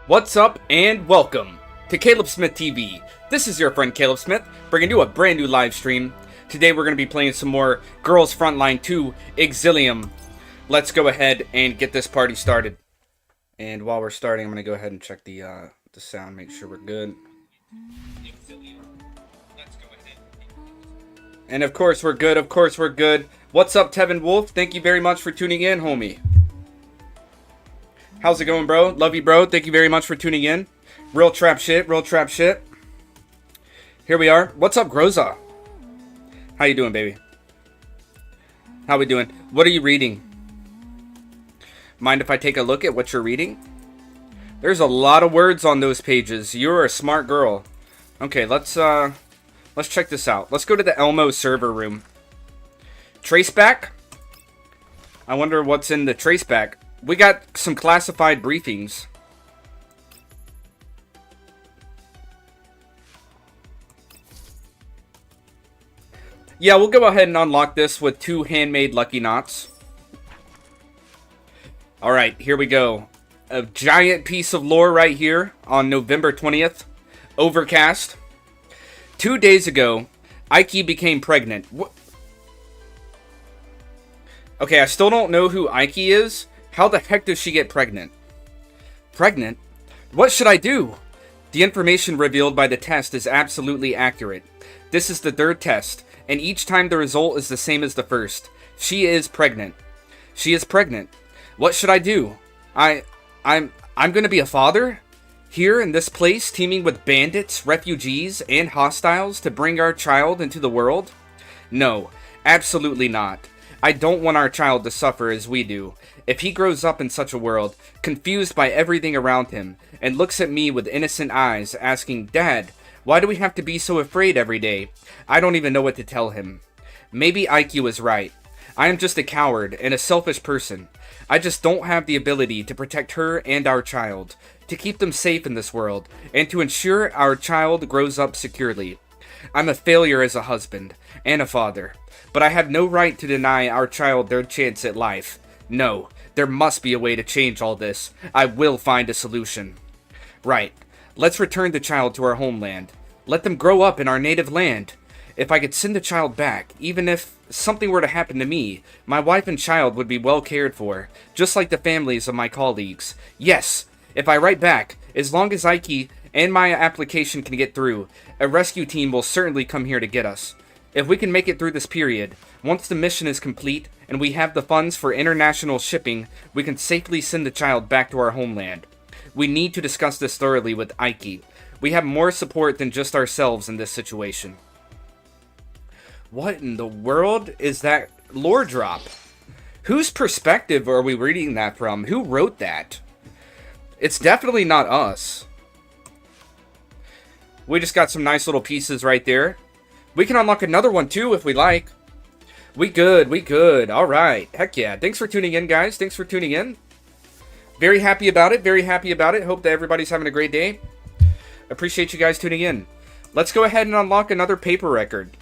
What's up and welcome to Caleb Smith TV. This is your friend Caleb Smith, bringing you a brand new live stream. Today we're going to be playing some more Girls Frontline 2 Exilium. Let's go ahead and get this party started. And while we're starting, I'm going to go ahead and check the sound, make sure we're good. And of course we're good, What's up, Tevin Wolf? Thank you very much for tuning in, homie. How's it going, bro? Love you, bro. Thank you very much for tuning in. Real trap shit. Here we are. What's up, Groza? How you doing, baby? How we doing? What are you reading? Mind if I take a look at what you're reading? There's a lot of words on those pages. You're a smart girl. Okay, let's check this out. Let's go to the Elmo server room. Traceback? I wonder what's in the traceback. We got some classified briefings. Yeah, we'll go ahead and unlock this with 2 handmade lucky knots. Alright, here we go. A giant piece of lore right here on November 20th. Overcast. 2 days ago, Ike became pregnant. Okay, I still don't know who Ike is. How the heck does she get pregnant? Pregnant? What should I do? The information revealed by the test is absolutely accurate. This is the 3rd test, and each time the result is the same as the first. She is pregnant. She is pregnant. What should I do? I'm gonna be a father? Here in this place teeming with bandits, refugees, and hostiles to bring our child into the world? No, absolutely not. I don't want our child to suffer as we do. If he grows up in such a world, confused by everything around him, and looks at me with innocent eyes, asking, "Dad, why do we have to be so afraid every day?" I don't even know what to tell him. Maybe IQ is right. I am just a coward and a selfish person. I just don't have the ability to protect her and our child, to keep them safe in this world, and to ensure our child grows up securely. I'm a failure as a husband and a father, but I have no right to deny our child their chance at life. No, there must be a way to change all this. I will find a solution. Right, let's return the child to our homeland. Let them grow up in our native land. If I could send the child back, even if something were to happen to me, my wife and child would be well cared for, just like the families of my colleagues. Yes, if I write back, as long as Ike and my application can get through, a rescue team will certainly come here to get us. If we can make it through this period, once the mission is complete and we have the funds for international shipping, we can safely send the child back to our homeland. We need to discuss this thoroughly with Ike. We have more support than just ourselves in this situation. What in the world is that lore drop? Whose perspective are we reading that from? Who wrote that? It's definitely not us. We just got some nice little pieces right there. We can unlock another one too if we like. We good. Alright. Heck yeah. Thanks for tuning in, guys. Thanks for tuning in. Very happy about it. Hope that everybody's having a great day. Appreciate you guys tuning in. Let's go ahead and unlock another paper record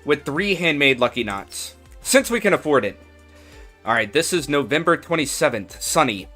with 3 handmade lucky knots, since we can afford it. Alright, this is November 27th. Sunny.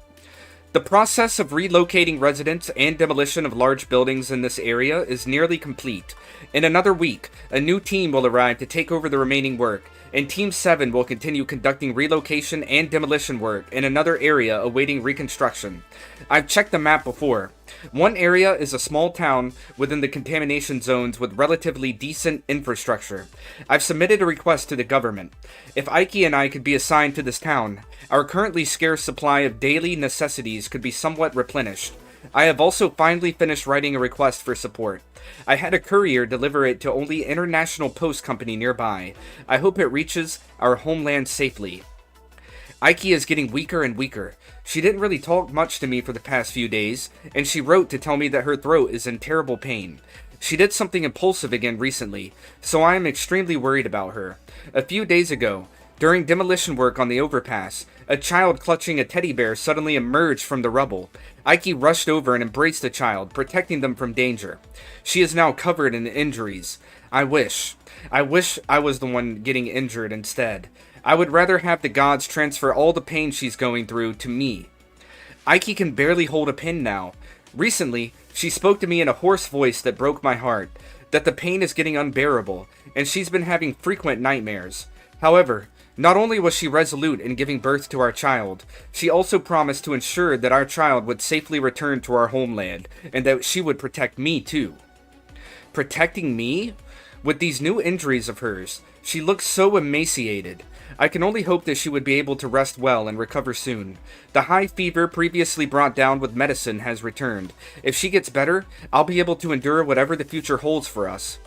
The process of relocating residents and demolition of large buildings in this area is nearly complete. In another week, a new team will arrive to take over the remaining work, and Team 7 will continue conducting relocation and demolition work in another area awaiting reconstruction. I've checked the map before. One area is a small town within the contamination zones with relatively decent infrastructure. I've submitted a request to the government. If Ike and I could be assigned to this town, our currently scarce supply of daily necessities could be somewhat replenished. I have also finally finished writing a request for support. I had a courier deliver it to only International Post Company nearby. I hope it reaches our homeland safely. Ike is getting weaker and weaker. She didn't really talk much to me for the past few days, and she wrote to tell me that her throat is in terrible pain. She did something impulsive again recently, so I am extremely worried about her. A few days ago, during demolition work on the overpass, a child clutching a teddy bear suddenly emerged from the rubble. Ike rushed over and embraced the child, protecting them from danger. She is now covered in injuries. I wish I was the one getting injured instead. I would rather have the gods transfer all the pain she's going through to me. Ike can barely hold a pen now. Recently, she spoke to me in a hoarse voice that broke my heart, that the pain is getting unbearable, and she's been having frequent nightmares. However, not only was she resolute in giving birth to our child, she also promised to ensure that our child would safely return to our homeland, and that she would protect me too. Protecting me? With these new injuries of hers, she looks so emaciated. I can only hope that she would be able to rest well and recover soon. The high fever previously brought down with medicine has returned. If she gets better, I'll be able to endure whatever the future holds for us.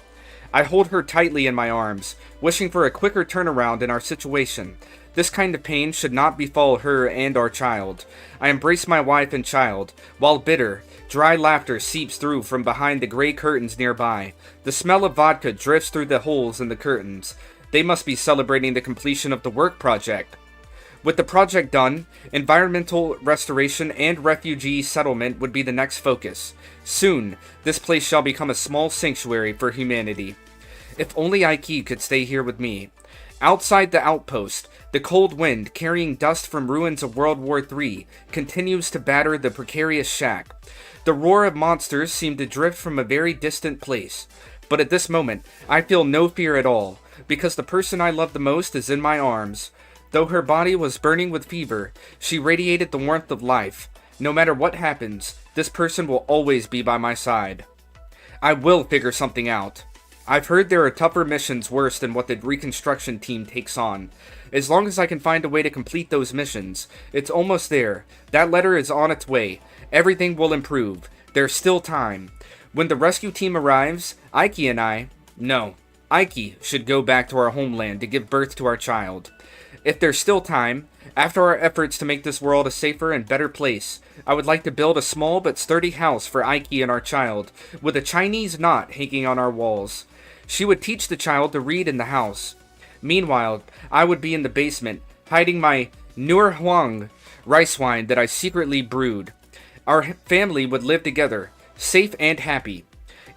I hold her tightly in my arms, wishing for a quicker turnaround in our situation. This kind of pain should not befall her and our child. I embrace my wife and child, while bitter, dry laughter seeps through from behind the gray curtains nearby. The smell of vodka drifts through the holes in the curtains. They must be celebrating the completion of the work project. With the project done, environmental restoration and refugee settlement would be the next focus. Soon, this place shall become a small sanctuary for humanity. If only Ike could stay here with me. Outside the outpost, the cold wind, carrying dust from ruins of World War III, continues to batter the precarious shack. The roar of monsters seem to drift from a very distant place. But at this moment, I feel no fear at all, because the person I love the most is in my arms. Though her body was burning with fever, she radiated the warmth of life. No matter what happens, this person will always be by my side. I will figure something out. I've heard there are tougher missions worse than what the reconstruction team takes on. As long as I can find a way to complete those missions, it's almost there. That letter is on its way. Everything will improve. There's still time. When the rescue team arrives, Ike should go back to our homeland to give birth to our child. If there's still time, after our efforts to make this world a safer and better place, I would like to build a small but sturdy house for Ike and our child, with a Chinese knot hanging on our walls. She would teach the child to read in the house. Meanwhile, I would be in the basement, hiding my Nur Huang rice wine that I secretly brewed. Our family would live together, safe and happy.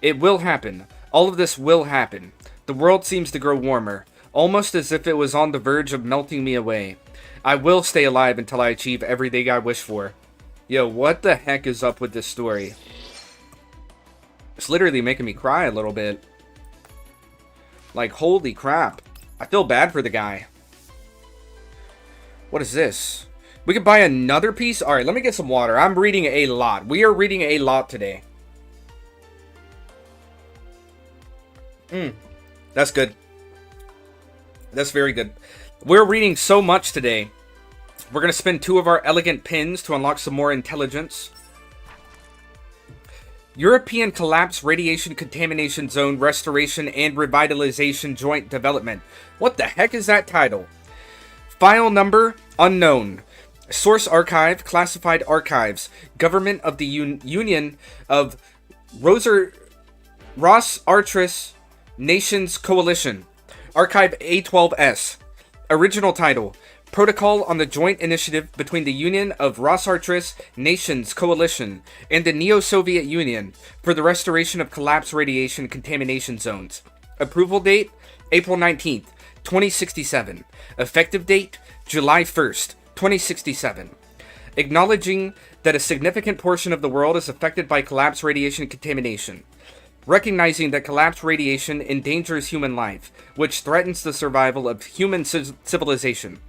It will happen. All of this will happen. The world seems to grow warmer, almost as if it was on the verge of melting me away. I will stay alive until I achieve everything I wish for. Yo, what the heck is up with this story? It's literally making me cry a little bit. Like, holy crap. I feel bad for the guy. What is this? We could buy another piece? Alright, let me get some water. I'm reading a lot. We are reading a lot today. That's good. That's very good. We're reading so much today. We're going to spend 2 of our elegant pins to unlock some more intelligence. European Collapse Radiation Contamination Zone Restoration and Revitalization Joint Development. What the heck is that title? File number unknown. Source archive, classified archives. Government of the Union of Ross Artris Nations Coalition. Archive A12S. Original title. Protocol on the Joint Initiative between the Union of Rossartris Nations Coalition and the Neo-Soviet Union for the restoration of collapsed radiation contamination zones. Approval date, April 19th, 2067. Effective date, July 1st, 2067. Acknowledging that a significant portion of the world is affected by collapsed radiation contamination. Recognizing that collapsed radiation endangers human life, which threatens the survival of human civilization.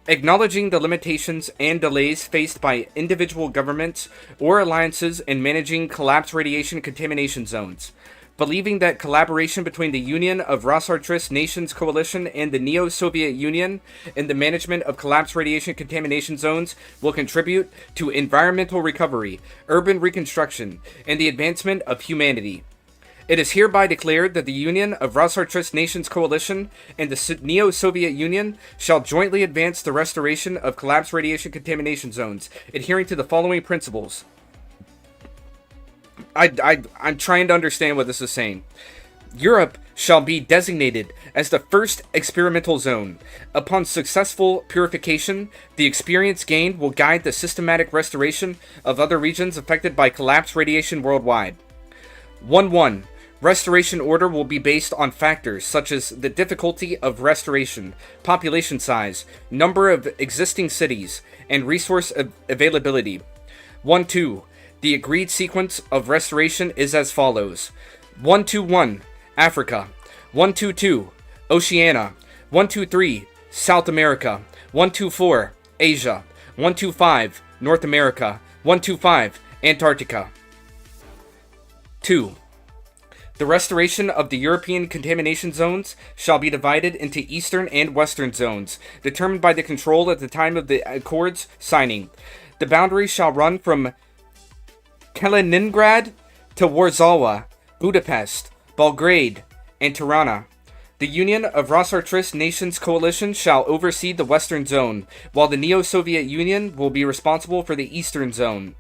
Acknowledging the limitations and delays faced by individual governments or alliances in managing collapsed radiation contamination zones. Believing that collaboration between the Union of Rossartris Nations Coalition and the Neo-Soviet Union in the management of collapsed radiation contamination zones will contribute to environmental recovery, urban reconstruction, and the advancement of humanity. It is hereby declared that the Union of Rossartris Nations Coalition and the Neo-Soviet Union shall jointly advance the restoration of collapsed radiation contamination zones, adhering to the following principles. I'm trying to understand what this is saying. Europe shall be designated as the first experimental zone. Upon successful purification, the experience gained will guide the systematic restoration of other regions affected by collapsed radiation worldwide. 1-1. Restoration order will be based on factors such as the difficulty of restoration, population size, number of existing cities, and resource availability. 1-2. The agreed sequence of restoration is as follows: 121 Africa, 122 Oceania, 123 South America, 124 Asia, 125 North America, 125 Antarctica. 2. The restoration of the European contamination zones shall be divided into eastern and western zones, determined by the control at the time of the Accords signing. The boundaries shall run from Kaliningrad to Warsaw, Budapest, Belgrade, and Tirana. The Union of Rossartrist Nations Coalition shall oversee the western zone, while the Neo-Soviet Union will be responsible for the eastern zone.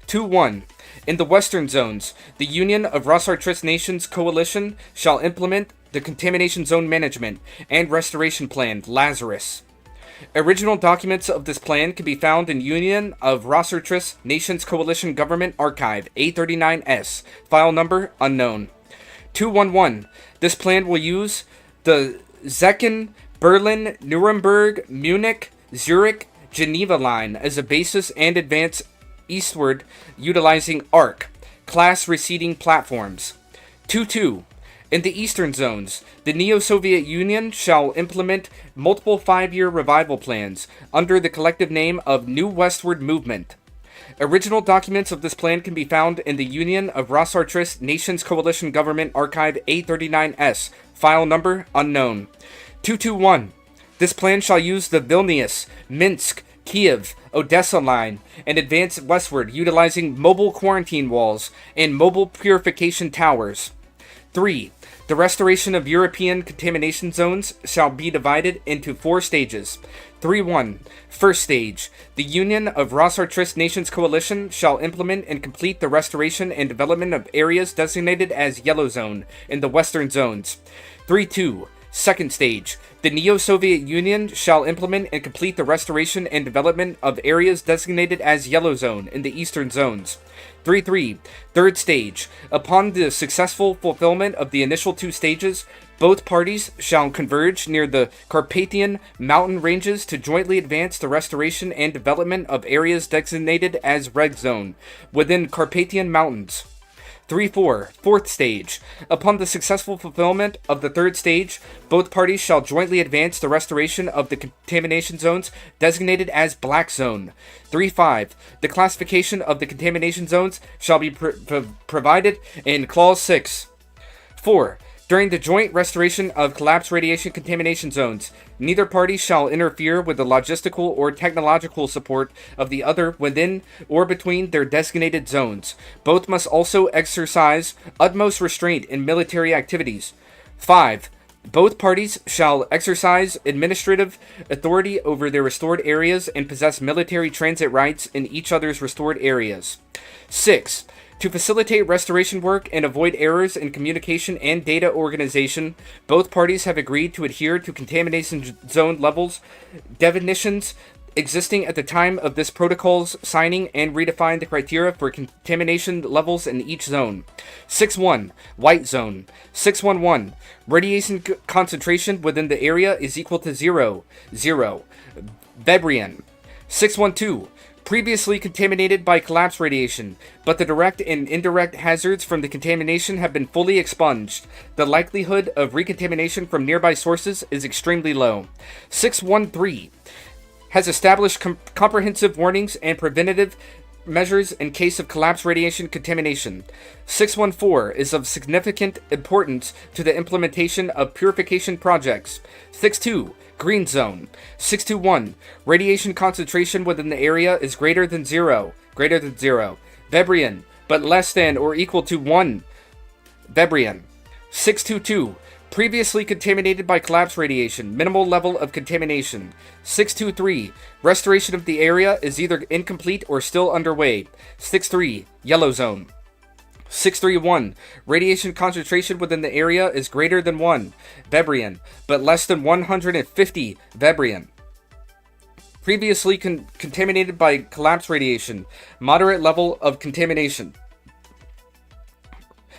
2.1. In the western zones, the Union of Rossartrist Nations Coalition shall implement the Contamination Zone Management and Restoration Plan, Lazarus. Original documents of this plan can be found in Union of Rossartrist Nations Coalition Government Archive, A39S, file number unknown. 2.1.1. This plan will use the Zechen, Berlin, Nuremberg, Munich, Zurich, Geneva line as a basis and advance eastward utilizing ARC, class receding platforms. 2.2. In the eastern zones, the Neo-Soviet Union shall implement multiple 5-year revival plans under the collective name of New Westward Movement. Original documents of this plan can be found in the Union of Rossartrist Nations Coalition Government Archive A39S, file number unknown. 2.2.1. This plan shall use the Vilnius, Minsk, Kiev, Odessa line, and advance westward utilizing mobile quarantine walls and mobile purification towers. 3. The restoration of European contamination zones shall be divided into 4 stages. 3.1. First stage. The Union of Rossartrist Nations Coalition shall implement and complete the restoration and development of areas designated as Yellow Zone in the western zones. 3.2. Second stage. The Neo-Soviet Union shall implement and complete the restoration and development of areas designated as Yellow Zone in the eastern zones. 3.3. Third stage. Upon the successful fulfillment of the initial 2 stages, both parties shall converge near the Carpathian mountain ranges to jointly advance the restoration and development of areas designated as Red Zone within Carpathian Mountains. 3.4. Fourth stage. Upon the successful fulfillment of the 3rd stage, both parties shall jointly advance the restoration of the contamination zones designated as Black Zone. 3.5. The classification of the contamination zones shall be provided in Clause 6. 4. During the joint restoration of collapsed radiation contamination zones, neither party shall interfere with the logistical or technological support of the other within or between their designated zones. Both must also exercise utmost restraint in military activities. 5. Both parties shall exercise administrative authority over their restored areas and possess military transit rights in each other's restored areas. 6. To facilitate restoration work and avoid errors in communication and data organization, both parties have agreed to adhere to contamination zone levels definitions existing at the time of this protocol's signing and redefine the criteria for contamination levels in each zone. 6.1. White Zone. 6.1.1. Radiation concentration within the area is equal to 0. Vebrian. 6.1.2. Previously contaminated by collapse radiation, but the direct and indirect hazards from the contamination have been fully expunged. The likelihood of recontamination from nearby sources is extremely low. 6.1.3. Has established comprehensive warnings and preventative measures in case of collapse radiation contamination. 6.1.4 is of significant importance to the implementation of purification projects. 6.2. Green Zone. 6.2.1. Radiation concentration within the area is greater than 0. Vebrian, but less than or equal to 1 Vebrian. 6.2.2. Previously contaminated by collapse radiation. Minimal level of contamination. 6.2.3. Restoration of the area is either incomplete or still underway. 6.3. Yellow Zone. 6.3.1. Radiation concentration within the area is greater than 1 Vebrian, but less than 150 Vebrian. Previously contaminated by collapse radiation. Moderate level of contamination.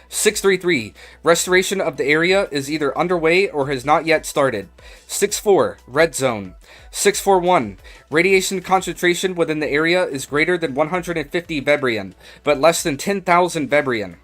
633. Restoration of the area is either underway or has not yet started. 64. Red zone. 641. Radiation concentration within the area is greater than 150 Vebrian, but less than 10,000 Vebrian.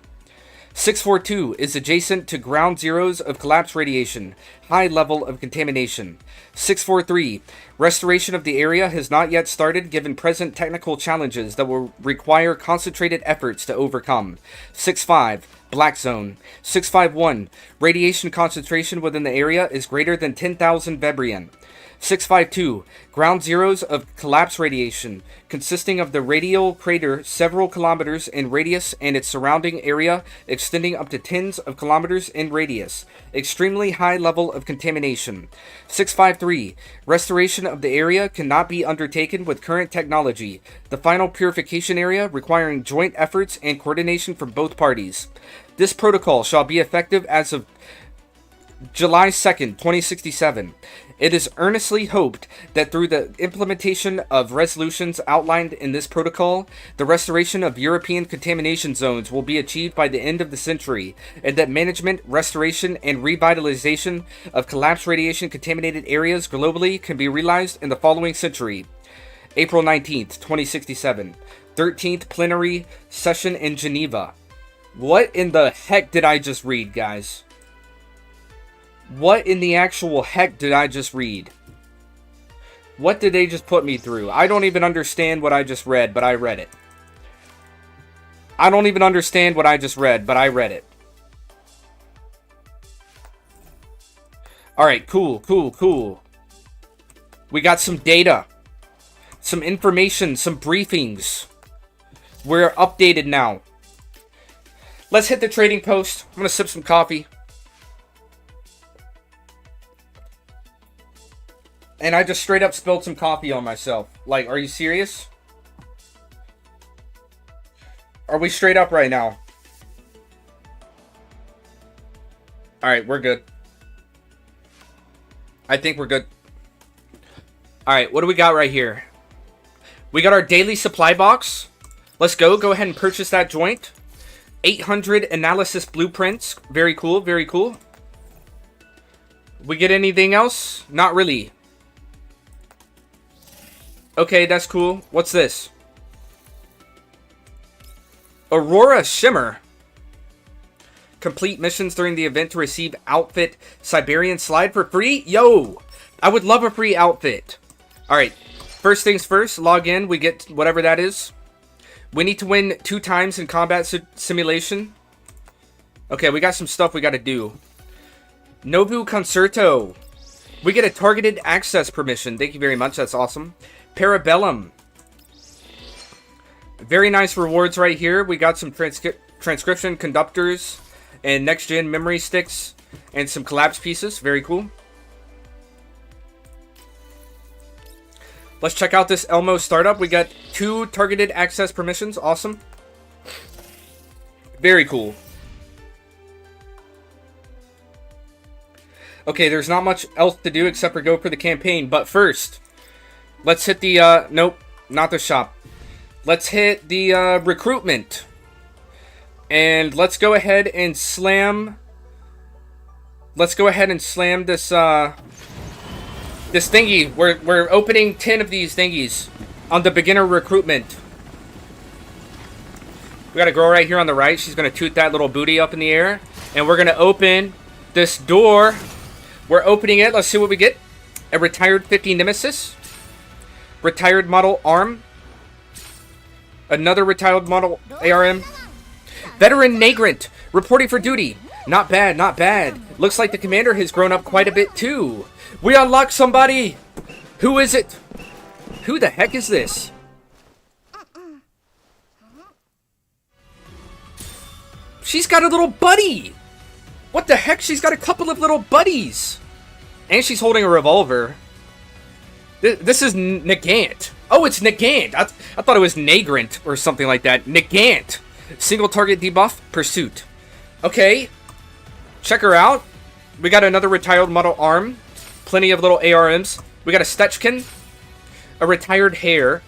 642 is adjacent to ground zeros of collapse radiation, high level of contamination. 643, restoration of the area has not yet started given present technical challenges that will require concentrated efforts to overcome. 65, black zone. 651, radiation concentration within the area is greater than 10,000 Vebrian. 652, ground zeros of collapse radiation, consisting of the radial crater several kilometers in radius and its surrounding area extending up to tens of kilometers in radius. Extremely high level of contamination. 653, restoration of the area cannot be undertaken with current technology. The final purification area requiring joint efforts and coordination from both parties. This protocol shall be effective as of July 2nd, 2067. It is earnestly hoped that through the implementation of resolutions outlined in this protocol, the restoration of European contamination zones will be achieved by the end of the century, and that management, restoration, and revitalization of collapsed radiation contaminated areas globally can be realized in the following century. April 19th, 2067. 13th plenary session in Geneva. What in the heck did I just read, guys? What in the actual heck did I just read? What did they just put me through? I don't even understand what I just read, but I read it. I don't even understand what I just read, but I read it. Alright, cool. We got some data. Some information, some briefings. We're updated now. Let's hit the trading post. I'm gonna sip some coffee. And I just straight up spilled some coffee on myself. Like, are you serious? Are we straight up right now? Alright, we're good. I think we're good. Alright, what do we got right here? We got our daily supply box. Let's go. Go ahead and purchase that joint. 800 analysis blueprints. Very cool, very cool. We get anything else? Not really. Okay, that's cool. What's this? Aurora Shimmer. Complete missions during the event to receive outfit Siberian Slide for free? Yo! I would love a free outfit. Alright, first things first. Log in. We get whatever that is. We need to win 2 times in combat simulation. Okay, we got some stuff we got to do. Nobu Concerto. We get a targeted access permission. Thank you very much. That's awesome. Parabellum. Very nice rewards right here. We got some transcription conductors and next-gen memory sticks and some collapse pieces. Very cool. Let's check out this Elmo startup. We got 2 targeted access permissions. Awesome. Very cool. Okay, there's not much else to do except for go for the campaign. But first, let's hit the, nope, not the shop. Let's hit the recruitment. And let's go ahead and slam... Let's go ahead and slam this, this thingy. We're opening 10 of these thingies on the beginner recruitment. We got a girl right here on the right. She's going to toot that little booty up in the air. And we're going to open this door. We're opening it. Let's see what we get. A retired 50 Nemesis. Retired model ARM. Another retired model ARM. Veteran Nagrant. Reporting for duty. Not bad, not bad. Looks like the commander has grown up quite a bit too. We unlocked somebody. Who is it? Who the heck is this? She's got a little buddy. What the heck? She's got a couple of little buddies. And she's holding a revolver. This is Nagant. Oh, it's Nagant. I thought it was Nagrant or something like that. Nagant. Single target debuff. Pursuit. Okay. Check her out. We got another retired model ARM. Plenty of little ARMs. We got a Stechkin. A retired Hare.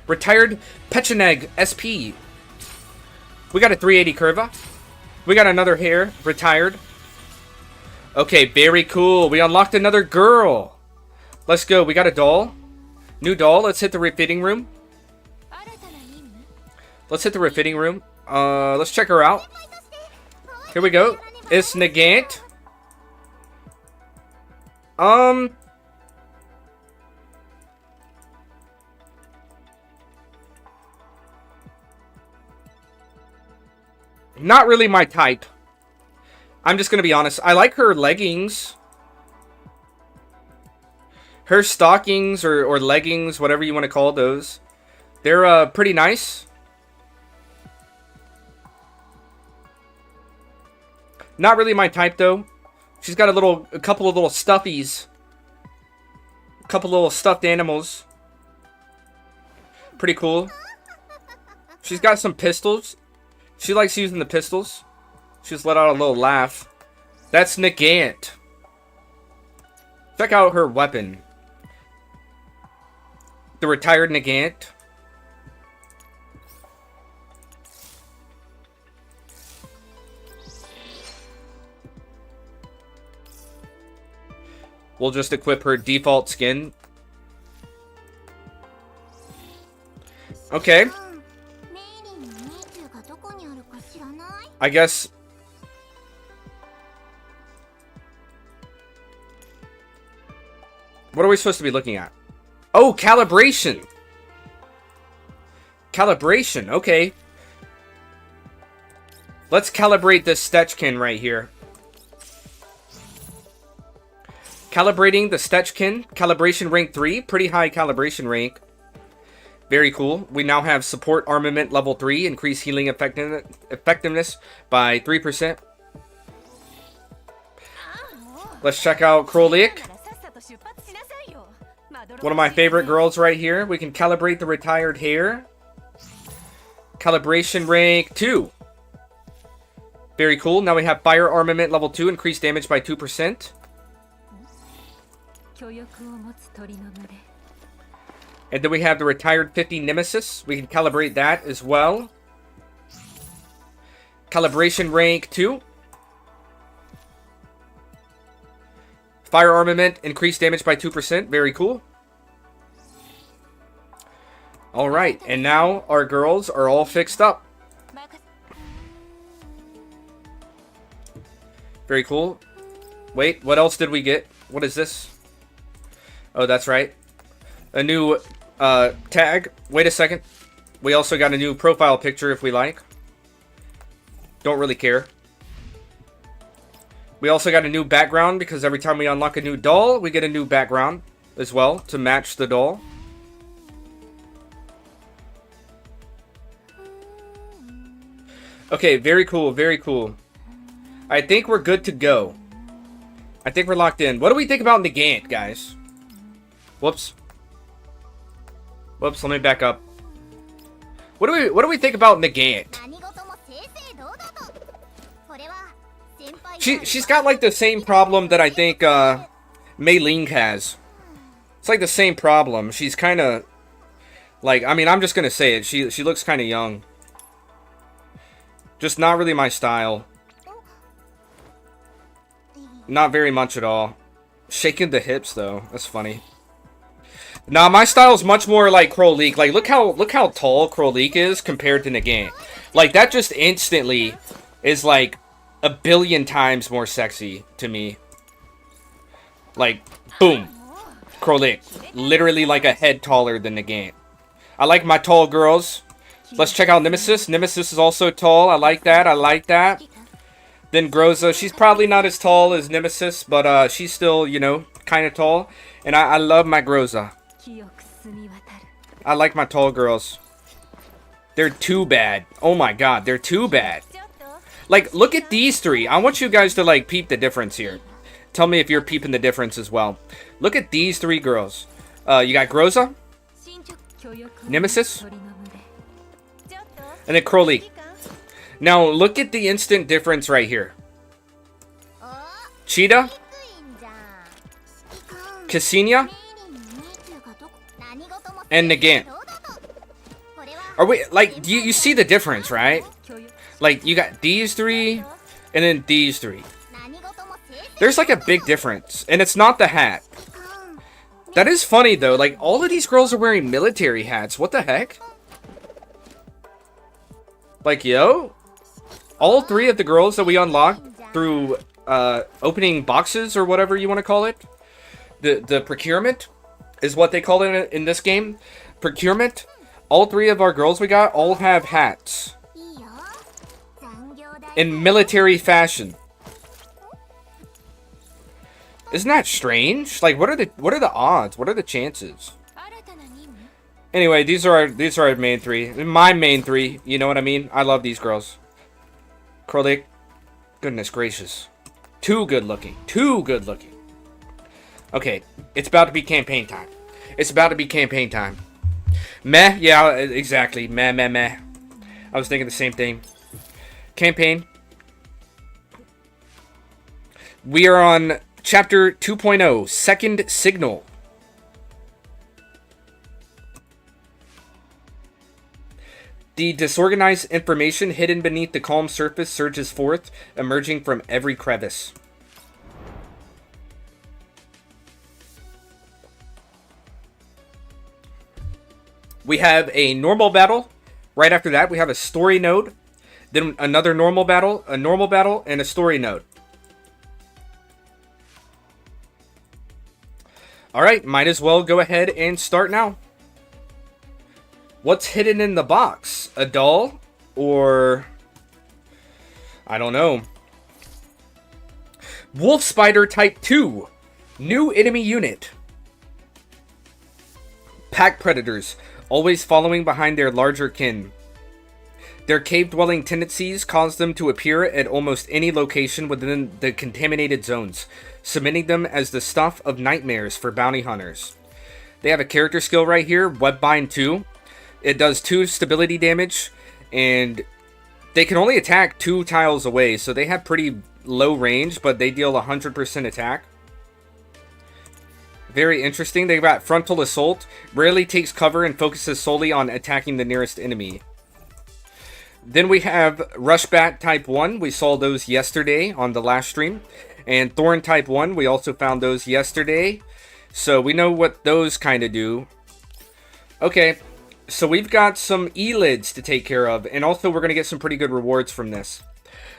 Retired Pecheneg SP. We got a 380 Curva. We got another hair. Retired. Okay, very cool. We unlocked another girl. Let's go. We got a doll. New doll. Let's hit the refitting room. Let's hit the refitting room. Let's check her out. Here we go. It's Negant. Not really my type. I'm just gonna be honest. I like her leggings. Her stockings or leggings, whatever you want to call those. They're pretty nice. Not really my type though. She's got a couple of little stuffies. A couple little stuffed animals. Pretty cool. She's got some pistols. She likes using the pistols. She's let out a little laugh. That's Negant. Check out her weapon. The retired Negant. We'll just equip her default skin. Okay. I guess... What are we supposed to be looking at? Oh, calibration! Calibration, okay. Let's calibrate this Stetchkin right here. Calibrating the Stetchkin. Calibration rank 3. Pretty high calibration rank. Very cool. We now have support armament level 3. Increase healing effectiveness by 3%. Let's check out Leproluck. One of my favorite girls right here. We can calibrate the retired hair. Calibration rank 2. Very cool. Now we have fire armament level 2. Increased damage by 2%. And then we have the retired 50 Nemesis. We can calibrate that as well. Calibration rank 2. Fire armament, increased damage by 2%. Very cool. Alright, and now our girls are all fixed up. Very cool. Wait, what else did we get? What is this? Oh, that's right. A new tag. Wait a second. We also got a new profile picture if we like. Don't really care. We also got a new background because every time we unlock a new doll, we get a new background as well to match the doll. Okay, very cool, very cool. I think we're good to go. I think we're locked in. What do we think about Negant, guys? Whoops. Whoops, let me back up. What do we think about Negant? She's got like the same problem that I think Mei Ling has. It's like the same problem. She's kind of like, I mean, I'm just gonna say it. She looks kind of young. Just not really my style. Not very much at all. Shaking the hips though. That's funny. Nah, my style is much more like Leproluck. Like, look how tall Leproluck is compared to Negant. Like, that just instantly is like a billion times more sexy to me. Like, boom, Leproluck, literally like a head taller than Negant. I like my tall girls. Let's check out Nemesis. Nemesis is also tall. I like that. I like that. Then Groza. She's probably not as tall as Nemesis, but she's still, you know, kind of tall. And I love my Groza. I like my tall girls. They're too bad. Oh my god, they're too bad. Like, look at these three. I want you guys to, like, peep the difference here. Tell me if you're peeping the difference as well. Look at these three girls. You got Groza, Nemesis, and then Leproluck. Now, look at the instant difference right here. Cheetah, Ksenia, and Negant. Are we, like, you see the difference, right? Like, you got these three, and then these three. There's like a big difference, and it's not the hat. That is funny though, like all of these girls are wearing military hats. What the heck? Like, yo, all three of the girls that we unlocked through opening boxes or whatever you want to call it. The procurement is what they call it in this game. Procurement. All three of our girls we got all have hats. In military fashion. Isn't that strange? Like, what are the odds? What are the chances? Anyway, these are our main three. My main three. You know what I mean? I love these girls. Acrylic. Goodness gracious. Too good looking. Too good looking. Okay, it's about to be campaign time. It's about to be campaign time. Meh. Yeah, exactly. Meh, meh, meh. I was thinking the same thing. Campaign. We are on Chapter 2.0, Second Signal. The disorganized information hidden beneath the calm surface surges forth, emerging from every crevice. We have a normal battle. Right after that, we have a story node. Then another normal battle, and a story node. Alright, might as well go ahead and start now. What's hidden in the box? A doll? Or... I don't know. Wolf Spider Type 2. New enemy unit. Pack predators, always following behind their larger kin. Their cave-dwelling tendencies cause them to appear at almost any location within the contaminated zones, submitting them as the stuff of nightmares for bounty hunters. They have a character skill right here, Webbind 2. It does 2 stability damage, and they can only attack 2 tiles away, so they have pretty low range, but they deal 100% attack. Very interesting. They've got Frontal Assault, rarely takes cover and focuses solely on attacking the nearest enemy. Then we have Rushbat Type 1. We saw those yesterday on the last stream. And Thorn Type 1. We also found those yesterday. So we know what those kind of do. Okay. So we've got some E-lids to take care of. And also we're going to get some pretty good rewards from this.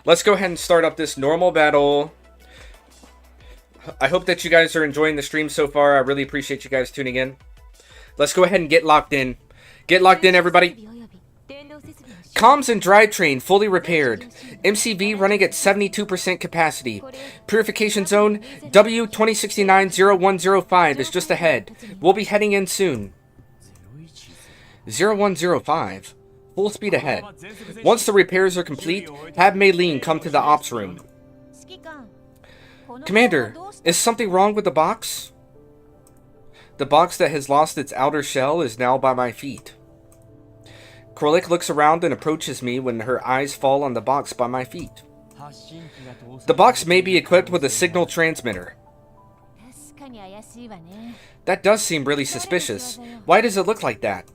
Let's go ahead and start up this normal battle. I hope that you guys are enjoying the stream so far. I really appreciate you guys tuning in. Let's go ahead and get locked in. Get locked in, everybody. Comms and drivetrain fully repaired. MCV running at 72% capacity. Purification zone W2069-0105 is just ahead. We'll be heading in soon. 0105. Full speed ahead. Once the repairs are complete, have Maylene come to the ops room. Commander, is something wrong with the box? The box that has lost its outer shell is now by my feet. Krolik looks around and approaches me when her eyes fall on the box by my feet. The box may be equipped with a signal transmitter. That does seem really suspicious. Why does it look like that?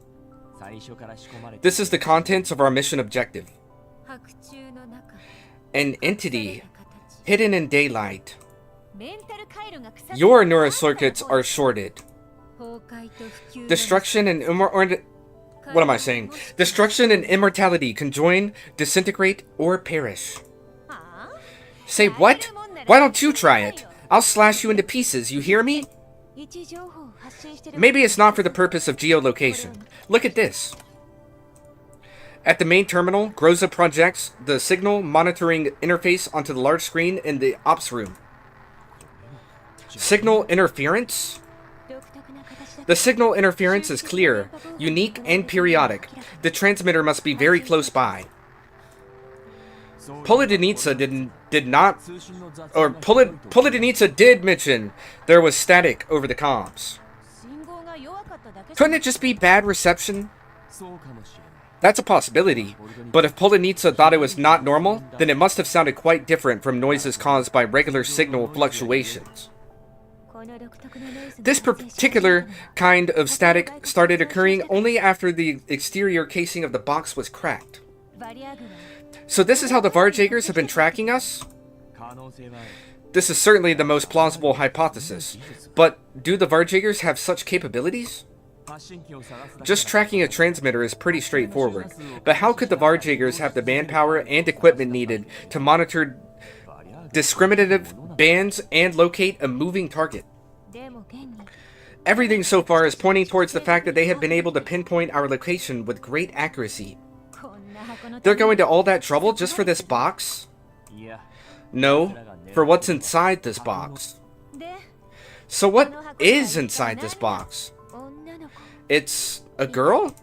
This is the contents of our mission objective. An entity hidden in daylight. Your neurocircuits are shorted. Destruction and what am I saying? Destruction and immortality conjoin, disintegrate, or perish. Say what? Why don't you try it? I'll slash you into pieces, you hear me? Maybe it's not for the purpose of geolocation. Look at this. At the main terminal, Groza projects the signal monitoring interface onto the large screen in the ops room. Signal interference? The signal interference is clear, unique, and periodic. The transmitter must be very close by. Polydonitsa Polydonitsa did mention there was static over the comms. Couldn't it just be bad reception? That's a possibility, but if Polynitsa thought it was not normal, then it must have sounded quite different from noises caused by regular signal fluctuations. This particular kind of static started occurring only after the exterior casing of the box was cracked. So this is how the Varjagers have been tracking us? This is certainly the most plausible hypothesis. But do the Varjagers have such capabilities? Just tracking a transmitter is pretty straightforward. But how could the Varjagers have the manpower and equipment needed to monitor discriminative bands and locate a moving target? Everything so far is pointing towards the fact that they have been able to pinpoint our location with great accuracy. They're going to all that trouble just for this box? No, for what's inside this box. So what is inside this box? It's a girl?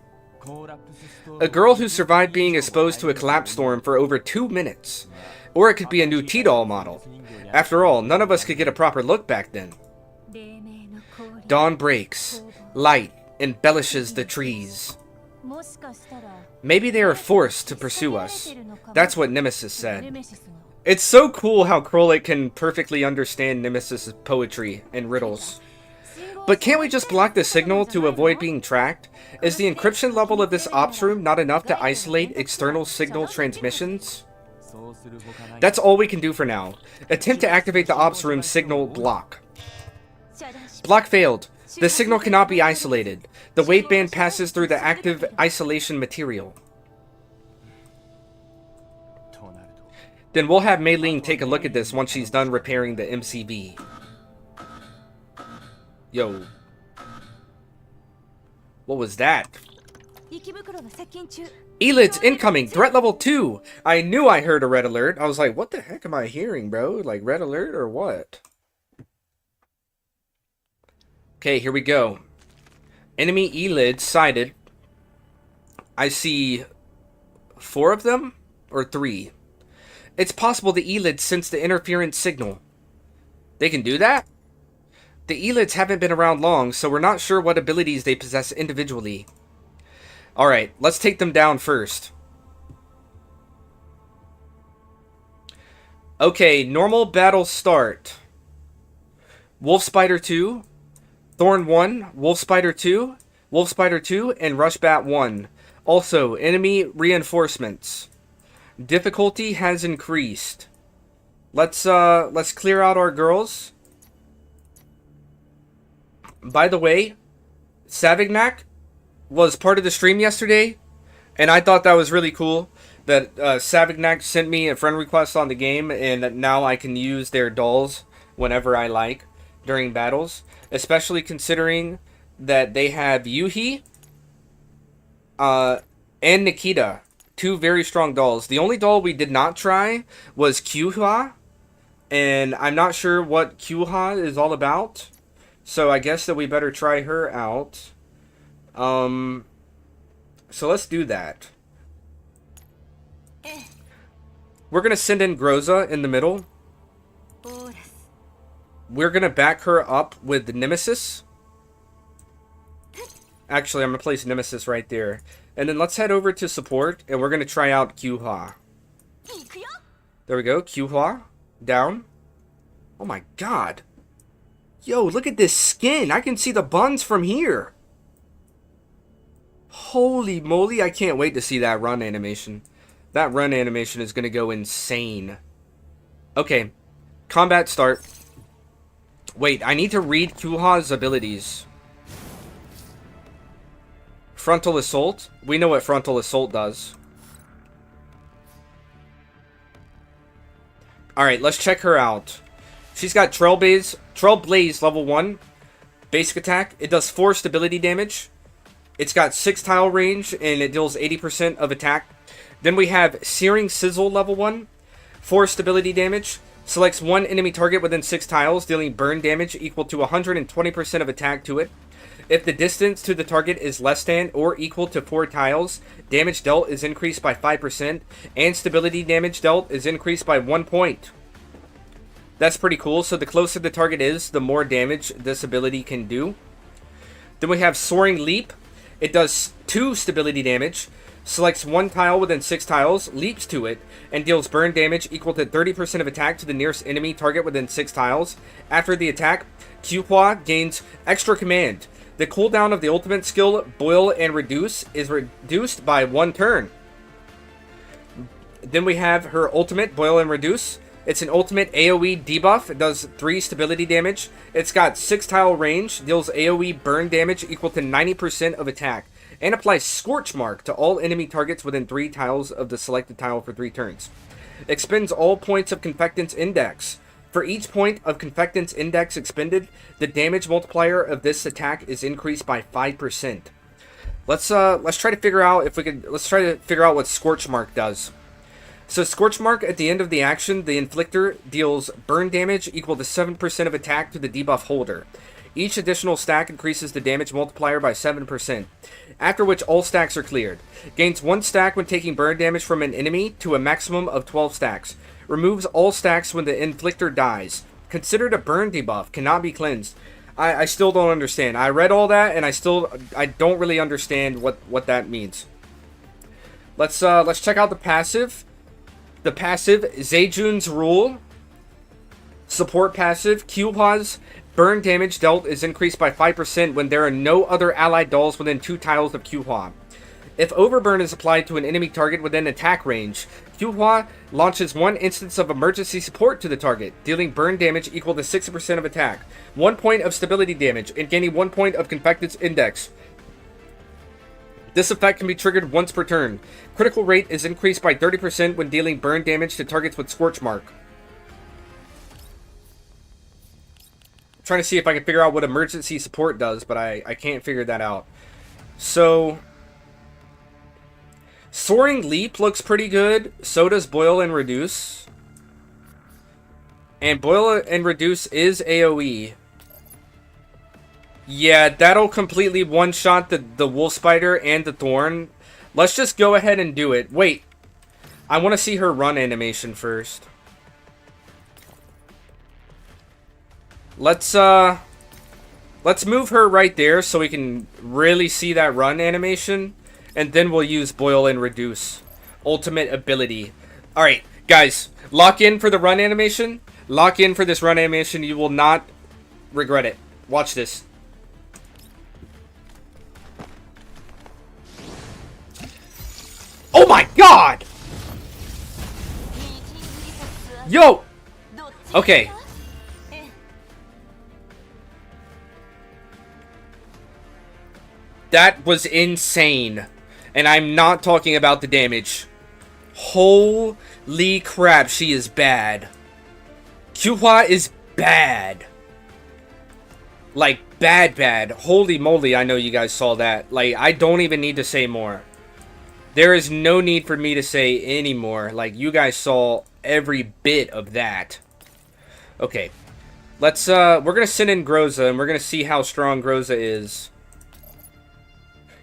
A girl who survived being exposed to a collapse storm for over 2 minutes. Or it could be a new T-doll model. After all, none of us could get a proper look back then. Dawn breaks. Light embellishes the trees. Maybe they are forced to pursue us. That's what Nemesis said. It's so cool how Krolik can perfectly understand Nemesis' poetry and riddles. But can't we just block the signal to avoid being tracked? Is the encryption level of this ops room not enough to isolate external signal transmissions? That's all we can do for now. Attempt to activate the ops room signal block. Block failed. The signal cannot be isolated. The wave band passes through the active isolation material. Then we'll have Mei Ling take a look at this once she's done repairing the MCV. Yo. What was that? Elids incoming! Threat level 2! I knew I heard a red alert. I was like, what the heck am I hearing, bro? Like, red alert or what? Okay, here we go. Enemy Elids sighted. I see 4 of them? Or 3? It's possible the Elids sense the interference signal. They can do that? The Elids haven't been around long, so we're not sure what abilities they possess individually. Alright, let's take them down first. Okay, normal battle start. Wolf Spider 2, Thorn 1, Wolf Spider 2, Wolf Spider 2, and Rushbat 1. Also, enemy reinforcements. Difficulty has increased. Let's clear out our girls. By the way, Savignac was part of the stream yesterday, and I thought that was really cool that Savignac sent me a friend request on the game, and now I can use their dolls whenever I like during battles, especially considering that they have Yuhi and Nikita, 2 very strong dolls. The only doll we did not try was Kyuha, and I'm not sure what Kyuha is all about, so I guess that we better try her out. So let's do that. We're gonna send in Groza in the middle. We're gonna back her up with Nemesis. Actually, I'm gonna place Nemesis right there. And then let's head over to support, and we're gonna try out Kyuha. There we go, Kyuha. Down. Oh my god. Yo, look at this skin. I can see the buns from here. Holy moly, I can't wait to see that run animation. That run animation is going to go insane. Okay, combat start. Wait, I need to read Kyuha's abilities. Frontal Assault. We know what Frontal Assault does. Alright, let's check her out. She's got Trailblaze level 1. Basic attack. It does 4 stability damage. It's got 6 tile range, and it deals 80% of attack. Then we have Searing Sizzle level 1. 4 stability damage. Selects 1 enemy target within 6 tiles, dealing burn damage equal to 120% of attack to it. If the distance to the target is less than or equal to 4 tiles, damage dealt is increased by 5%, and stability damage dealt is increased by 1 point. That's pretty cool. So the closer the target is, the more damage this ability can do. Then we have Soaring Leap. It does 2 stability damage. Selects 1 tile within 6 tiles, leaps to it, and deals burn damage equal to 30% of attack to the nearest enemy target within 6 tiles. After the attack, Kyuha gains Extra Command. The cooldown of the ultimate skill, Boil and Reduce, is reduced by 1 turn. Then we have her ultimate, Boil and Reduce. It's an ultimate AoE debuff. It does 3 stability damage. It's got 6 tile range, deals AoE burn damage equal to 90% of attack, and applies Scorch Mark to all enemy targets within 3 tiles of the selected tile for 3 turns. Expends all points of Confectance Index. For each point of Confectance Index expended, the damage multiplier of this attack is increased by 5%. Let's try to figure out if we could. Let's try to figure out what Scorch Mark does. So Scorch Mark, at the end of the action, the inflictor deals burn damage equal to 7% of attack to the debuff holder. Each additional stack increases the damage multiplier by 7%, after which all stacks are cleared. Gains 1 stack when taking burn damage from an enemy to a maximum of 12 stacks. Removes all stacks when the inflictor dies. Considered a burn debuff, cannot be cleansed. I still don't understand. I read all that and I don't really understand what that means. Let's check out the passive. The passive, Zejun's Rule. Support passive, Q-Pause. Burn damage dealt is increased by 5% when there are no other allied dolls within 2 tiles of Q-Hua. If Overburn is applied to an enemy target within attack range, Q-Hua launches 1 instance of emergency support to the target, dealing burn damage equal to 60% of attack, 1 point of stability damage, and gaining 1 point of Confectance Index. This effect can be triggered once per turn. Critical rate is increased by 30% when dealing burn damage to targets with Scorch Mark. I'm trying to see if I can figure out what emergency support does, but I can't figure that out. So, Soaring Leap looks pretty good. So does Boil and Reduce. And Boil and Reduce is AoE. Yeah, that'll completely one-shot the Wolf Spider and the Thorn. Let's just go ahead and do it. Wait. I want to see her run animation first. Let's move her right there so we can really see that run animation. And then we'll use Boil and Reduce. Ultimate ability. Alright, guys. Lock in for the run animation. Lock in for this run animation. You will not regret it. Watch this. Oh my god! Yo! Okay. That was insane. And I'm not talking about the damage. Holy crap, she is bad. Q-Hua is bad. Like, bad. Holy moly, I know you guys saw that. Like, I don't even need to say more. There is no need for me to say any more. Like, you guys saw every bit of that. Okay. Let's, we're gonna send in Groza, and we're gonna see how strong Groza is.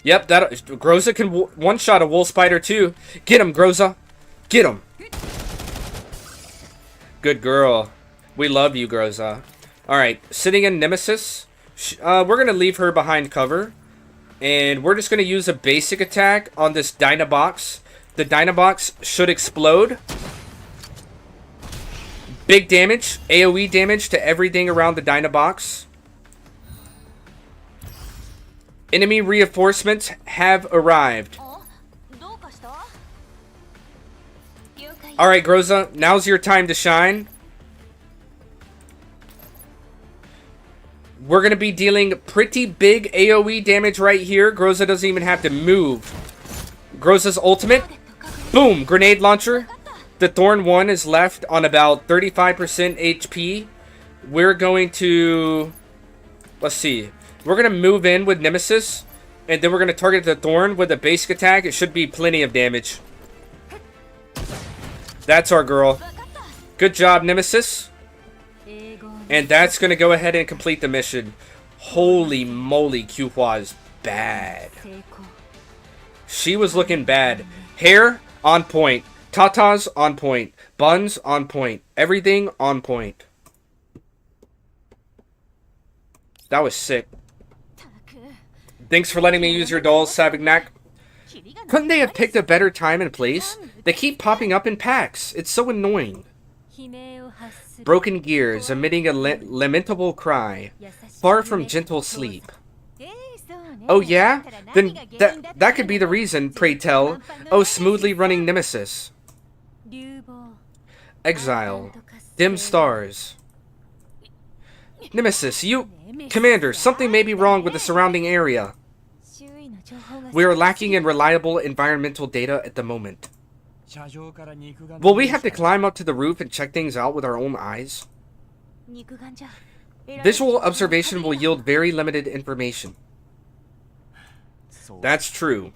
Yep, Groza can one-shot a Wolf Spider, too. Get him, Groza. Get him. Good girl. We love you, Groza. Alright, sitting in Nemesis. We're gonna leave her behind cover. And we're just going to use a basic attack on this Dynabox. The Dynabox should explode. Big damage. AoE damage to everything around the Dynabox. Enemy reinforcements have arrived. Alright, Groza. Now's your time to shine. We're going to be dealing pretty big AoE damage right here. Groza doesn't even have to move. Groza's ultimate. Boom! Grenade launcher. The Thorn 1 is left on about 35% HP. We're going to... Let's see. We're going to move in with Nemesis. And then we're going to target the Thorn with a basic attack. It should be plenty of damage. That's our girl. Good job, Nemesis. And that's going to go ahead and complete the mission. Holy moly, Q-Hua is bad. She was looking bad. Hair, on point. Tatas, on point. Buns, on point. Everything, on point. That was sick. Thanks for letting me use your dolls, Savignac. Couldn't they have picked a better time and place? They keep popping up in packs. It's so annoying. Broken gears, emitting a lamentable cry, far from gentle sleep. Oh yeah? Then that could be the reason, pray tell, oh smoothly running Nemesis. Exile. Dim stars. Nemesis, Commander, something may be wrong with the surrounding area. We are lacking in reliable environmental data at the moment. Will we have to climb up to the roof and check things out with our own eyes? Visual observation will yield very limited information. That's true.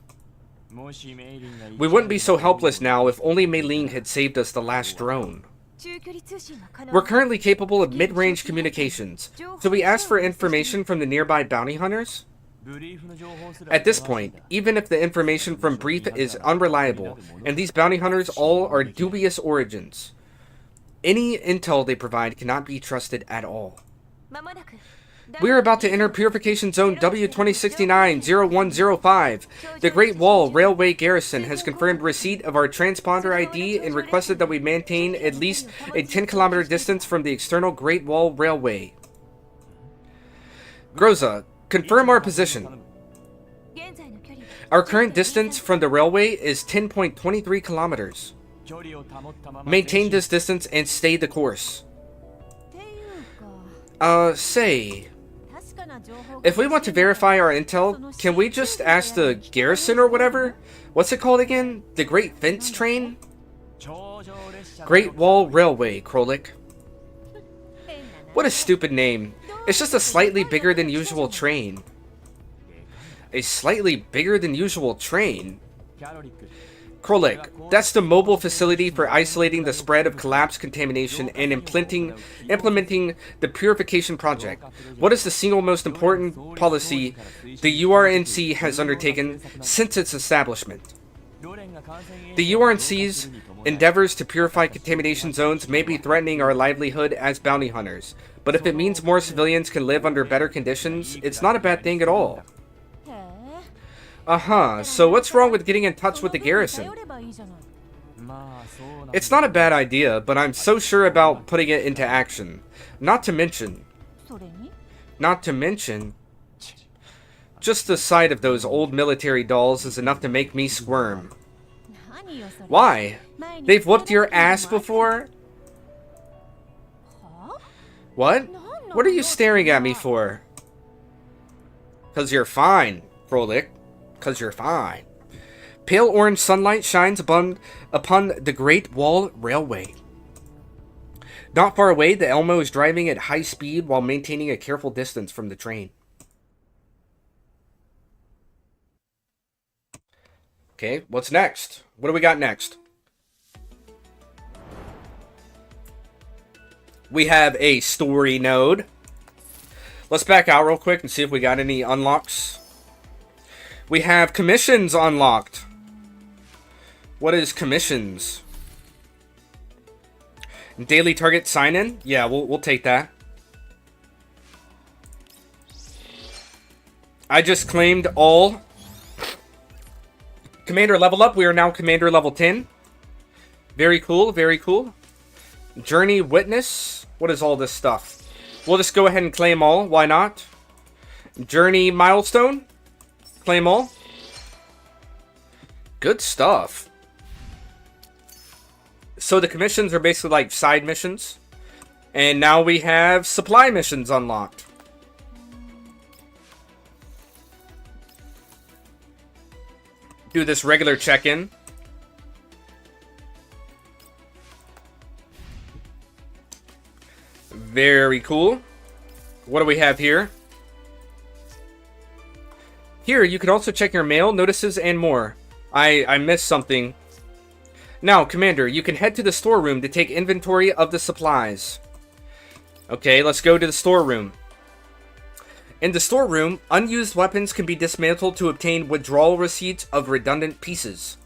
We wouldn't be so helpless now if only Mei Ling had saved us the last drone. We're currently capable of mid-range communications, so we ask for information from the nearby bounty hunters? At this point, even if the information from Brief is unreliable, and these bounty hunters all are dubious origins, any intel they provide cannot be trusted at all. We are about to enter Purification Zone W2069-0105. The Great Wall Railway Garrison has confirmed receipt of our transponder ID and requested that we maintain at least a 10-kilometer distance from the external Great Wall Railway. Groza, confirm our position. Our current distance from the railway is 10.23 kilometers. Maintain this distance and stay the course. If we want to verify our intel, can we just ask the garrison or whatever? What's it called again? The Great Fence Train? Great Wall Railway, Leproluck. What a stupid name. It's just a slightly bigger than usual train. A slightly bigger than usual train? Leproluck, that's the mobile facility for isolating the spread of collapse contamination and implementing the purification project. What is the single most important policy the URNC has undertaken since its establishment? The URNC's endeavors to purify contamination zones may be threatening our livelihood as bounty hunters, but if it means more civilians can live under better conditions, it's not a bad thing at all. So what's wrong with getting in touch with the garrison? It's not a bad idea, but I'm so sure about putting it into action. Not to mention, just the sight of those old military dolls is enough to make me squirm. Why? They've whooped your ass before? What? What are you staring at me for? 'Cause you're fine, Leproluck. 'Cause you're fine. Pale orange sunlight shines upon the Great Wall Railway. Not far away, the Elmo is driving at high speed while maintaining a careful distance from the train. Okay, what's next? What do we got next? We have a story node. Let's back out real quick and see if we got any unlocks. We have commissions unlocked. What is commissions? Daily target sign-in? Yeah, we'll take that. I just claimed all. Commander level up. We are now Commander level 10. Very cool, very cool. Journey Witness. What is all this stuff? We'll just go ahead and claim all. Why not? Journey Milestone. Claim all. Good stuff. So the commissions are basically like side missions. And now we have supply missions unlocked. Do this regular check-in. Very cool. What do we have here? Here, you can also check your mail, notices, and more. I missed something. Now, Commander, you can head to the storeroom to take inventory of the supplies. Okay, let's go to the storeroom. In the storeroom, unused weapons can be dismantled to obtain withdrawal receipts of redundant pieces.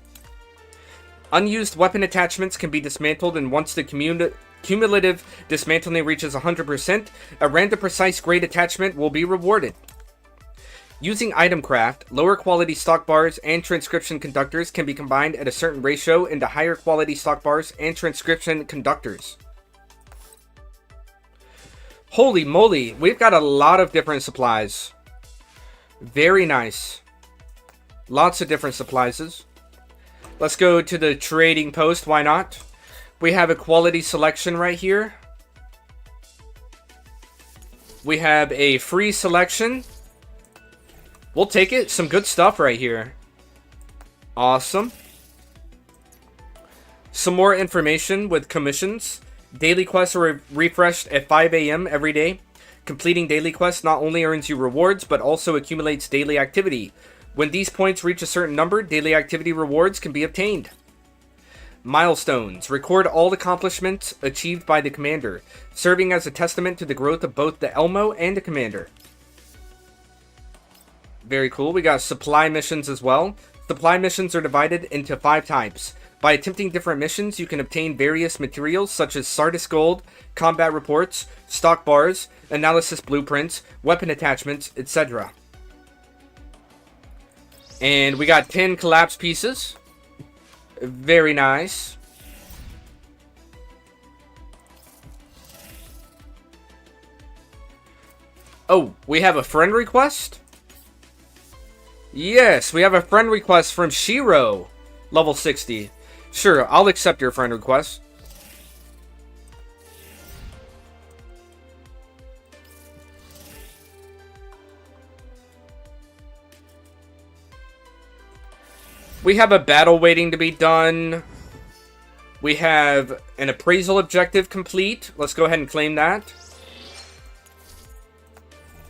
Unused weapon attachments can be dismantled, and once the cumulative dismantling reaches 100%, a random precise grade attachment will be rewarded. Using item craft, lower quality stock bars and transcription conductors can be combined at a certain ratio into higher quality stock bars and transcription conductors. Holy moly, we've got a lot of different supplies. Very nice. Lots of different supplies. Let's go to the trading post, why not? We have a quality selection right here. We have a free selection. We'll take it. Some good stuff right here. Awesome. Some more information with commissions. Daily quests are refreshed at 5 a.m. every day. Completing daily quests not only earns you rewards, but also accumulates daily activity. When these points reach a certain number, daily activity rewards can be obtained. Milestones. Record all accomplishments achieved by the commander, serving as a testament to the growth of both the Elmo and the commander. Very cool. We got supply missions as well. Supply missions are divided into 5 types. By attempting different missions, you can obtain various materials such as Sardis Gold, combat reports, stock bars, analysis blueprints, weapon attachments, etc. And we got 10 collapse pieces. Very nice. Oh, we have a friend request? Yes, we have a friend request from Shiro, level 60. Sure, I'll accept your friend request. We have a battle waiting to be done. We have an appraisal objective complete. Let's go ahead and claim that.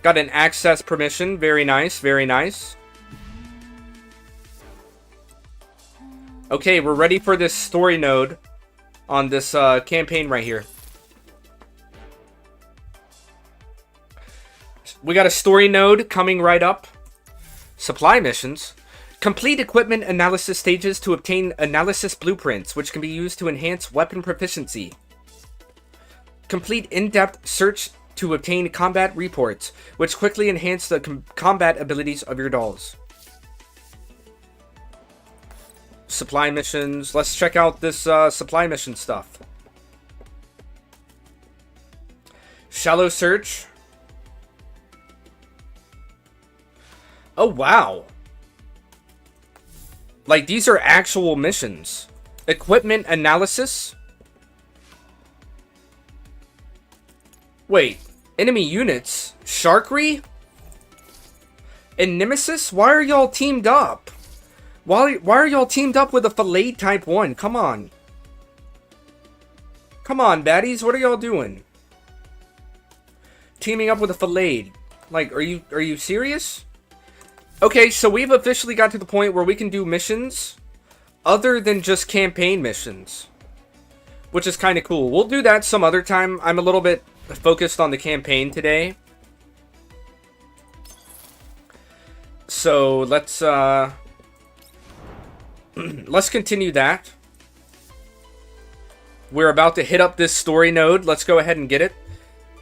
Got an access permission. Very nice, very nice. Okay, we're ready for this story node on this campaign right here. We got a story node coming right up. Supply missions. Complete equipment analysis stages to obtain analysis blueprints, which can be used to enhance weapon proficiency. Complete in-depth search to obtain combat reports, which quickly enhance the combat abilities of your dolls. Supply missions. Let's check out this supply mission stuff. Shallow search. Oh, wow. Like, these are actual missions. Equipment analysis. Wait. Enemy units. Sharkery? And Nemesis? Why are y'all teamed up? Why are y'all teamed up with a Fillet Type 1? Come on. Come on, baddies. What are y'all doing? Teaming up with a Fillet. Like, are you serious? Okay, so we've officially got to the point where we can do missions other than just campaign missions, which is kind of cool. We'll do that some other time. I'm a little bit focused on the campaign today. So let's continue that. We're about to hit up this story node. Let's go ahead and get it.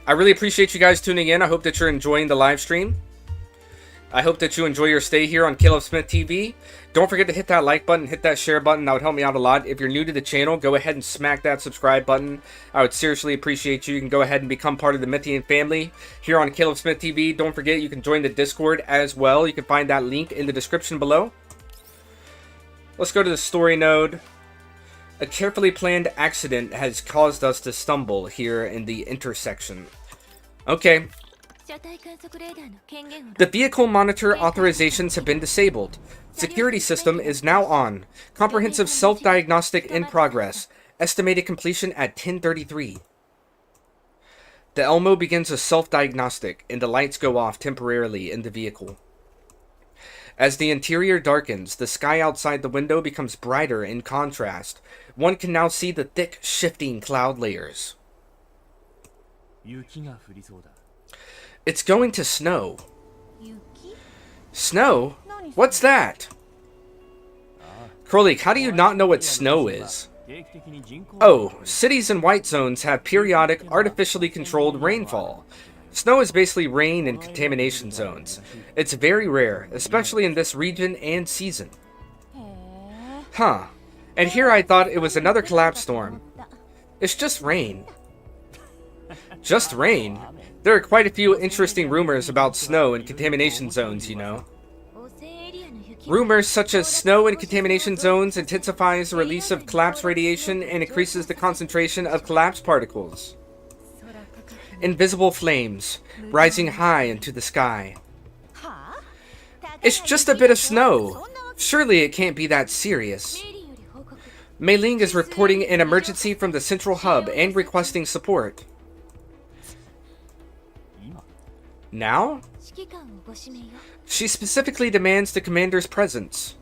I really appreciate you guys tuning in. I hope that you're enjoying the live stream. I hope that you enjoy your stay here on Caleb Smith TV. Don't forget to hit that like button, hit that share button. That would help me out a lot. If you're new to the channel, go ahead and smack that subscribe button. I would seriously appreciate you. You can go ahead and become part of the Mythian family here on Caleb Smith TV. Don't forget, you can join the Discord as well. You can find that link in the description below. Let's go to the story node. A carefully planned accident has caused us to stumble here in the intersection. Okay. The vehicle monitor authorizations have been disabled. Security system is now on. Comprehensive self-diagnostic in progress. Estimated completion at 10:33. The Elmo begins a self-diagnostic, and the lights go off temporarily in the vehicle. As the interior darkens, the sky outside the window becomes brighter in contrast. One can now see the thick, shifting cloud layers. It's going to snow. Snow? What's that? Krolik, how do you not know what snow is? Oh, cities and white zones have periodic, artificially controlled rainfall. Snow is basically rain in contamination zones. It's very rare, especially in this region and season. Huh. And here I thought it was another collapse storm. It's just rain. Just rain? There are quite a few interesting rumors about snow in contamination zones, you know. Rumors such as snow in contamination zones intensifies the release of collapse radiation and increases the concentration of collapse particles. Invisible flames, rising high into the sky. It's just a bit of snow. Surely it can't be that serious. Mei Ling is reporting an emergency from the central hub and requesting support. Now? She specifically demands the commander's presence.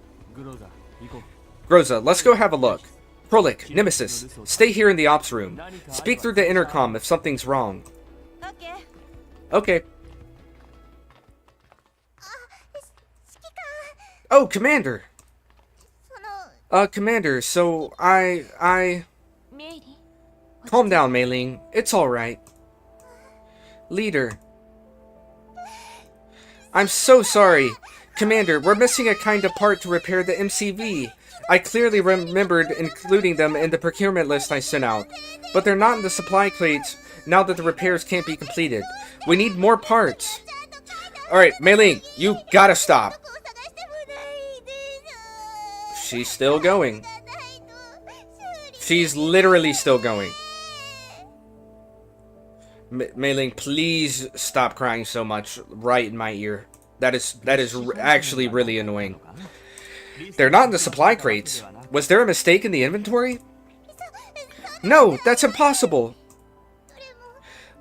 Groza, let's go have a look. Leproluck, Nemesis, stay here in the ops room. Speak through the intercom if something's wrong. Okay. Oh, Commander! Commander, so Calm down, Mei Ling. It's alright. Leader. I'm so sorry. Commander, we're missing a kind of part to repair the MCV. I clearly remembered including them in the procurement list I sent out. But they're not in the supply crates now that the repairs can't be completed. We need more parts. Alright, Mei Ling, you gotta stop. She's still going. She's literally still going. Mei Ling, please stop crying so much right in my ear. That is actually really annoying. They're not in the supply crates. Was there a mistake in the inventory? No, that's impossible.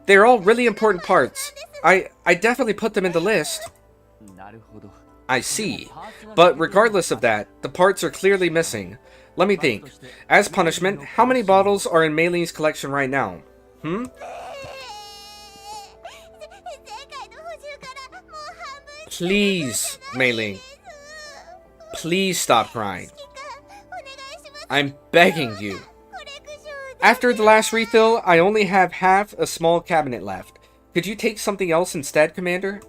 They're all really important parts. I definitely put them in the list. I see. But regardless of that, the parts are clearly missing. Let me think. As punishment, how many bottles are in Mei Ling's collection right now? Please, Mei Ling. Please stop crying. I'm begging you. After the last refill, I only have half a small cabinet left. Could you take something else instead, Commander?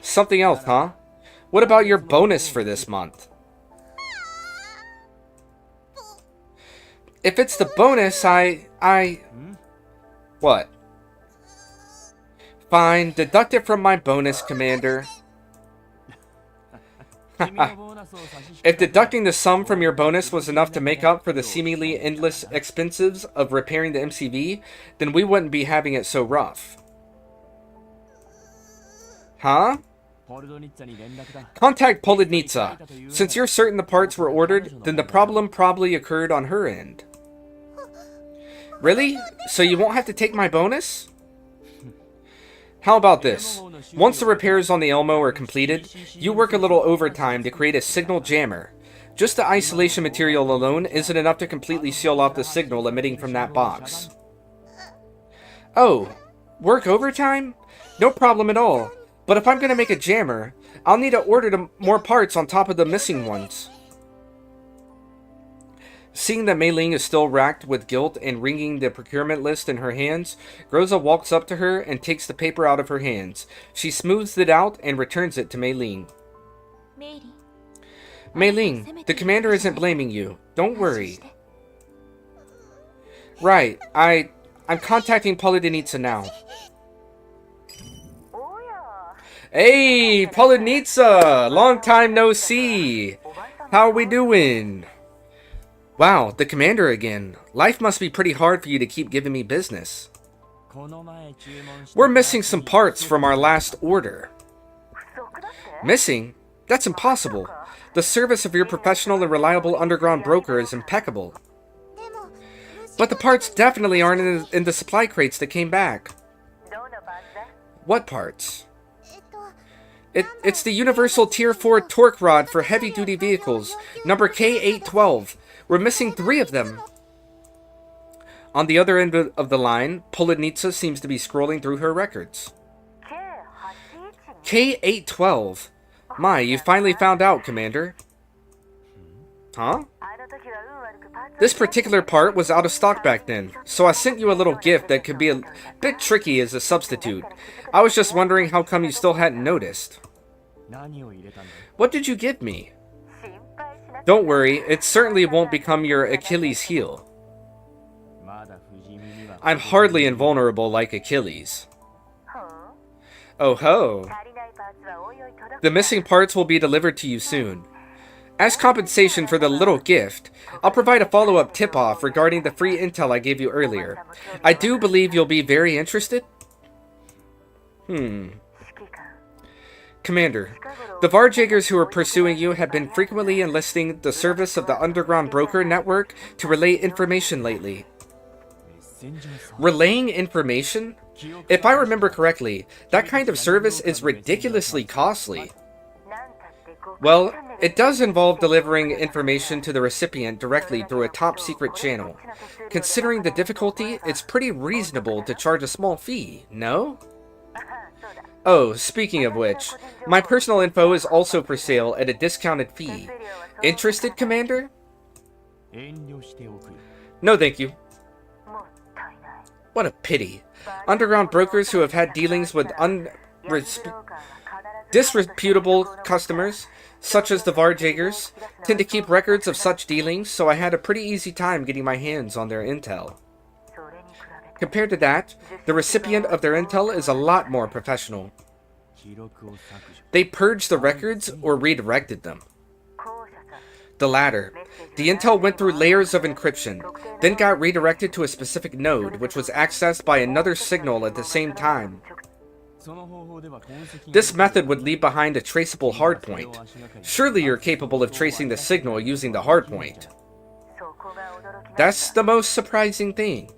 Something else, huh? What about your bonus for this month? If it's the bonus, What? Fine, deduct it from my bonus, Commander. If deducting the sum from your bonus was enough to make up for the seemingly endless expenses of repairing the MCV, then we wouldn't be having it so rough. Huh? Contact Polidnitsa. Since you're certain the parts were ordered, then the problem probably occurred on her end. Really? So you won't have to take my bonus? How about this? Once the repairs on the Elmo are completed, you work a little overtime to create a signal jammer. Just the isolation material alone isn't enough to completely seal off the signal emitting from that box. Oh, work overtime? No problem at all. But if I'm going to make a jammer, I'll need to order more parts on top of the missing ones. Seeing that Mei Ling is still racked with guilt and wringing the procurement list in her hands, Groza walks up to her and takes the paper out of her hands. She smooths it out and returns it to Mei Ling. Mei Ling, the commander isn't blaming you. Don't worry. Right, I'm contacting Polidnitsa now. Hey, Polidnitsa! Long time no see! How are we doing? Wow, the commander again. Life must be pretty hard for you to keep giving me business. We're missing some parts from our last order. Missing? That's impossible. The service of your professional and reliable underground broker is impeccable. But the parts definitely aren't in the supply crates that came back. What parts? It's the Universal Tier 4 Torque Rod for heavy-duty vehicles, number K812. We're missing 3 of them. On the other end of the line, Polidnitsa seems to be scrolling through her records. K812. My, you finally found out, Commander. Huh? This particular part was out of stock back then, so I sent you a little gift that could be a bit tricky as a substitute. I was just wondering how come you still hadn't noticed. What did you give me? Don't worry, it certainly won't become your Achilles heel. I'm hardly invulnerable like Achilles. Oh ho! The missing parts will be delivered to you soon. As compensation for the little gift, I'll provide a follow-up tip-off regarding the free intel I gave you earlier. I do believe you'll be very interested? Commander, the Varjagers who are pursuing you have been frequently enlisting the service of the underground broker network to relay information lately. Relaying information? If I remember correctly, that kind of service is ridiculously costly. Well, it does involve delivering information to the recipient directly through a top-secret channel. Considering the difficulty, it's pretty reasonable to charge a small fee, no? Oh, speaking of which, my personal info is also for sale at a discounted fee. Interested, Commander? No, thank you. What a pity. Underground brokers who have had dealings with disreputable customers, such as the Varjagers, tend to keep records of such dealings, so I had a pretty easy time getting my hands on their intel. Compared to that, the recipient of their intel is a lot more professional. They purged the records or redirected them. The latter. The intel went through layers of encryption, then got redirected to a specific node, which was accessed by another signal at the same time. This method would leave behind a traceable hardpoint. Surely you're capable of tracing the signal using the hardpoint. That's the most surprising thing.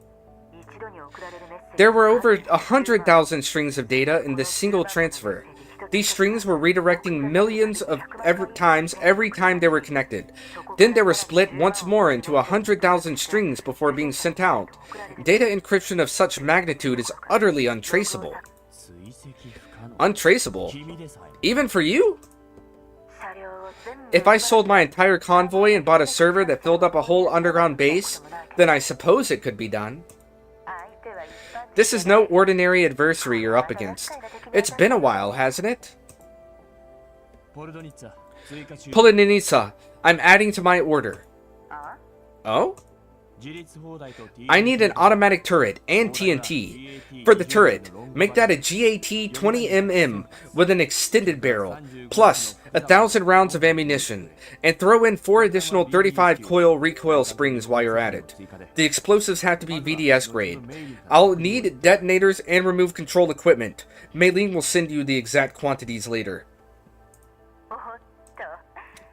There were over 100,000 strings of data in this single transfer. These strings were redirecting millions of times every time they were connected. Then they were split once more into 100,000 strings before being sent out. Data encryption of such magnitude is utterly untraceable. Untraceable? Even for you? If I sold my entire convoy and bought a server that filled up a whole underground base, then I suppose it could be done. This is no ordinary adversary you're up against. It's been a while, hasn't it? Polonitsa, I'm adding to my order. Oh? I need an automatic turret and TNT. For the turret, make that a GAT 20mm with an extended barrel, plus 1,000 rounds of ammunition, and throw in 4 additional 35 coil recoil springs while you're at it. The explosives have to be VDS grade. I'll need detonators and remove control equipment. Maylene will send you the exact quantities later.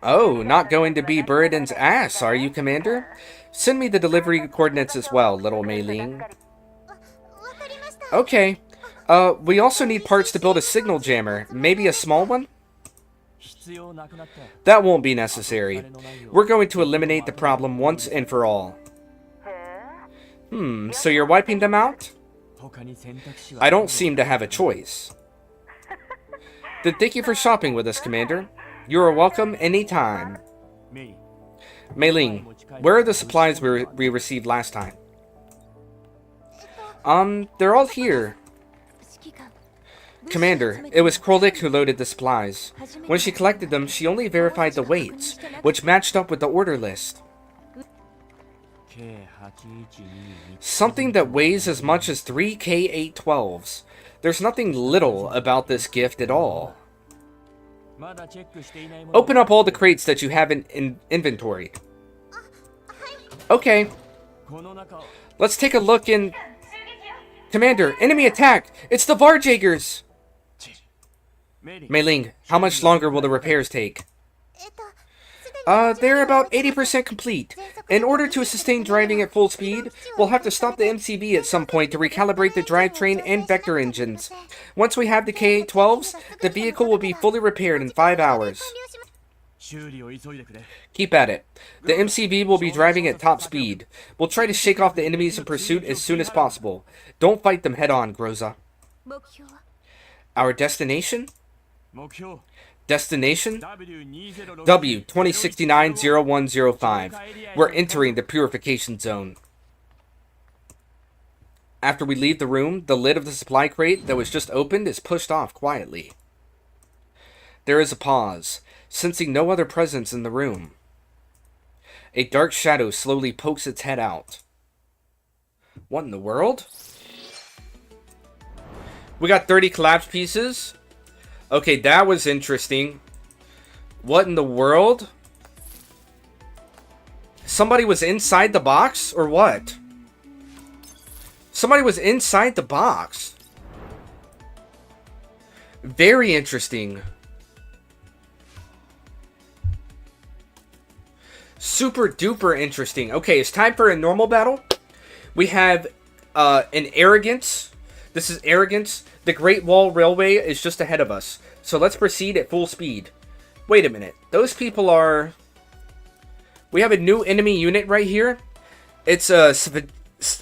Oh, not going to be Buridan's ass, are you, Commander? Send me the delivery coordinates as well, little Maylene. Okay. We also need parts to build a signal jammer. Maybe a small one? That won't be necessary. We're going to eliminate the problem once and for all. So you're wiping them out? I don't seem to have a choice. Then thank you for shopping with us, Commander. You are welcome anytime. Maylene, where are the supplies we received last time? They're all here. Commander, it was Krolik who loaded the supplies. When she collected them, she only verified the weights, which matched up with the order list. Something that weighs as much as 3 K812s. There's nothing little about this gift at all. Open up all the crates that you have in inventory. Okay. Let's take a look in... Commander, enemy attack! It's the Varjagers! Maylene, how much longer will the repairs take? They're about 80% complete. In order to sustain driving at full speed, we'll have to stop the MCV at some point to recalibrate the drivetrain and vector engines. Once we have the K812s, the vehicle will be fully repaired in 5 hours. Keep at it. The MCV will be driving at top speed. We'll try to shake off the enemies in pursuit as soon as possible. Don't fight them head-on, Groza. Our destination? Destination? W2069-0105. We're entering the purification zone. After we leave the room, the lid of the supply crate that was just opened is pushed off quietly. There is a pause, sensing no other presence in the room. A dark shadow slowly pokes its head out. What in the world? We got 30 collapse pieces. Okay, that was interesting. What in the world? Somebody was inside the box, or what? Somebody was inside the box. Very interesting. Super duper interesting. Okay, it's time for a normal battle. We have an Arrogance. This is Arrogance. The Great Wall Railway is just ahead of us. So let's proceed at full speed. Wait a minute. Those people are... We have a new enemy unit right here. It's a...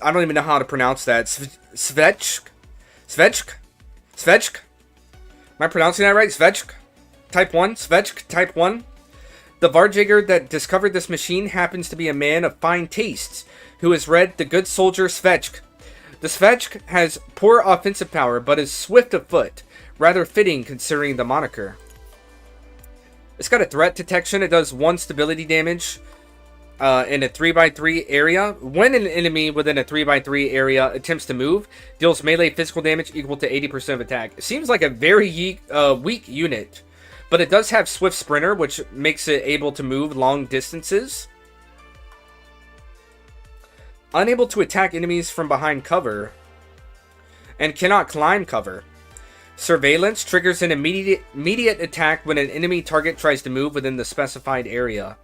I don't even know how to pronounce that. Svechk? Svechk? Svechk? Am I pronouncing that right? Svechk? Type 1? Svechk? Type 1? The Varjagger that discovered this machine happens to be a man of fine tastes, who has read The Good Soldier Svechk. The Svechk has poor offensive power, but is swift of foot, rather fitting considering the moniker. It's got a threat detection. It does 1 stability damage in a 3x3 area. When an enemy within a 3x3 area attempts to move, deals melee physical damage equal to 80% of attack. It seems like a very weak unit. But it does have Swift Sprinter, which makes it able to move long distances. Unable to attack enemies from behind cover. And cannot climb cover. Surveillance triggers an immediate attack when an enemy target tries to move within the specified area.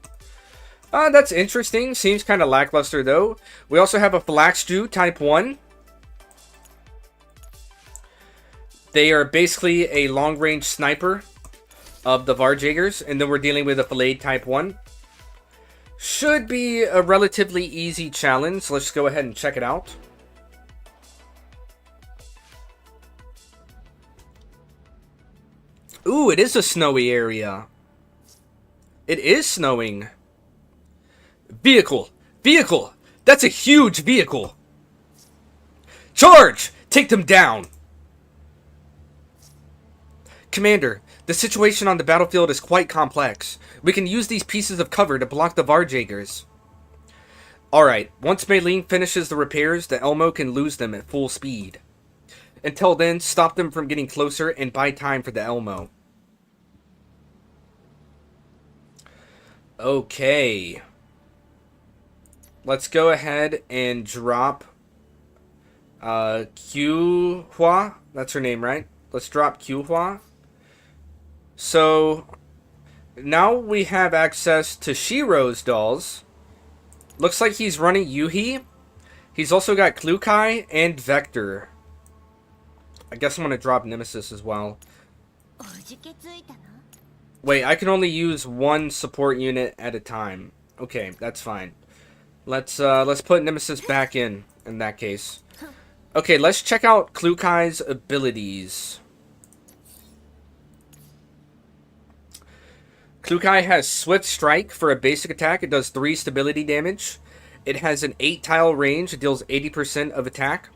That's interesting. Seems kind of lackluster, though. We also have a Phylaxju Type 1. They are basically a long-range sniper of the Varjaggers, and then we're dealing with a Fillade Type 1. Should be a relatively easy challenge. Let's go ahead and check it out. Ooh, it is a snowy area. It is snowing. Vehicle! Vehicle! That's a huge vehicle! Charge! Take them down! Commander, the situation on the battlefield is quite complex. We can use these pieces of cover to block the Varjaggers. Alright, once Mei Ling finishes the repairs, the Elmo can lose them at full speed. Until then, stop them from getting closer and buy time for the Elmo. Okay. Let's go ahead and drop Kyuhua. That's her name, right? Let's drop Kyuhua. So, now we have access to Shiro's dolls. Looks like he's running Yuhi. He's also got Klukai and Vector. I guess I'm going to drop Nemesis as well. Wait, I can only use 1 support unit at a time. Okay, that's fine. Let's put Nemesis back in that case. Okay, let's check out Klukai's abilities. Klukai has Swift Strike for a basic attack. It does 3 stability damage. It has an 8-tile range. It deals 80% of attack.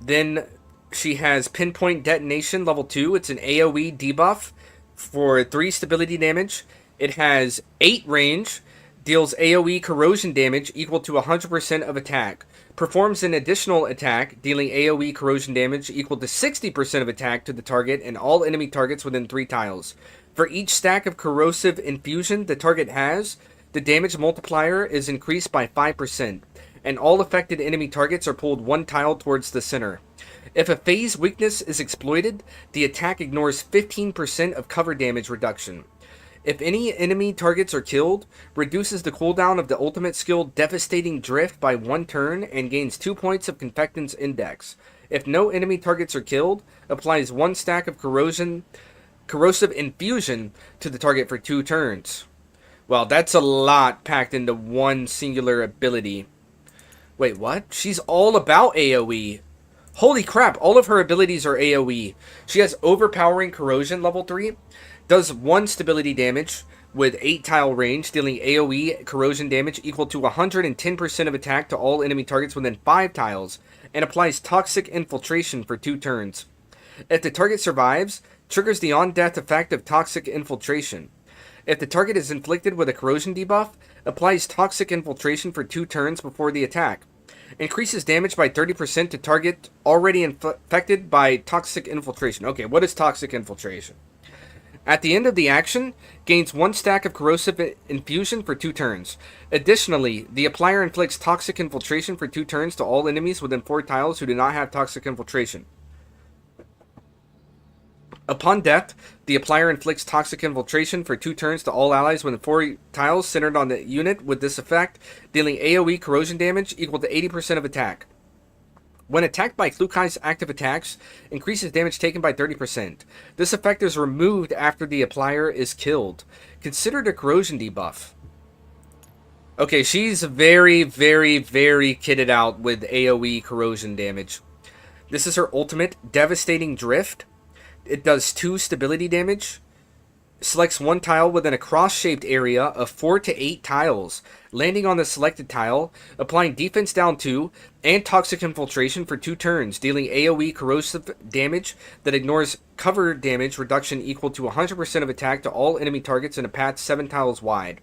Then she has Pinpoint Detonation level 2. It's an AoE debuff for 3 stability damage. It has 8 range. Deals AoE corrosion damage equal to 100% of attack. Performs an additional attack, dealing AoE corrosion damage equal to 60% of attack to the target and all enemy targets within 3 tiles. For each stack of corrosive infusion the target has, the damage multiplier is increased by 5%, and all affected enemy targets are pulled 1 tile towards the center. If a phase weakness is exploited, the attack ignores 15% of cover damage reduction. If any enemy targets are killed, reduces the cooldown of the ultimate skill Devastating Drift by 1 turn and gains 2 points of Confectance Index. If no enemy targets are killed, applies 1 stack of Corrosive Infusion to the target for 2 turns. Well, that's a lot packed into 1 singular ability. Wait, what? She's all about AoE. Holy crap, all of her abilities are AoE. She has Overpowering Corrosion level 3. Does 1 stability damage with 8-tile range, dealing AoE corrosion damage equal to 110% of attack to all enemy targets within 5 tiles, and applies Toxic Infiltration for 2 turns. If the target survives, triggers the on-death effect of Toxic Infiltration. If the target is inflicted with a corrosion debuff, applies Toxic Infiltration for 2 turns before the attack. Increases damage by 30% to target already infected by toxic infiltration. Okay, what is toxic infiltration? At the end of the action, gains 1 stack of corrosive infusion for 2 turns. Additionally, the applier inflicts toxic infiltration for 2 turns to all enemies within 4 tiles who do not have toxic infiltration. Upon death, the applier inflicts toxic infiltration for 2 turns to all allies within 4 tiles centered on the unit with this effect, dealing AoE corrosion damage equal to 80% of attack. When attacked by Klukai's active attacks, increases damage taken by 30%. This effect is removed after the applier is killed. Considered a corrosion debuff. Okay, she's very, very, very kitted out with AoE corrosion damage. This is her ultimate, Devastating Drift. It does 2 stability damage. Selects 1 tile within a cross-shaped area of 4 to 8 tiles, landing on the selected tile, applying defense down 2, and toxic infiltration for 2 turns, dealing AoE corrosive damage that ignores cover damage reduction equal to 100% of attack to all enemy targets in a path 7 tiles wide.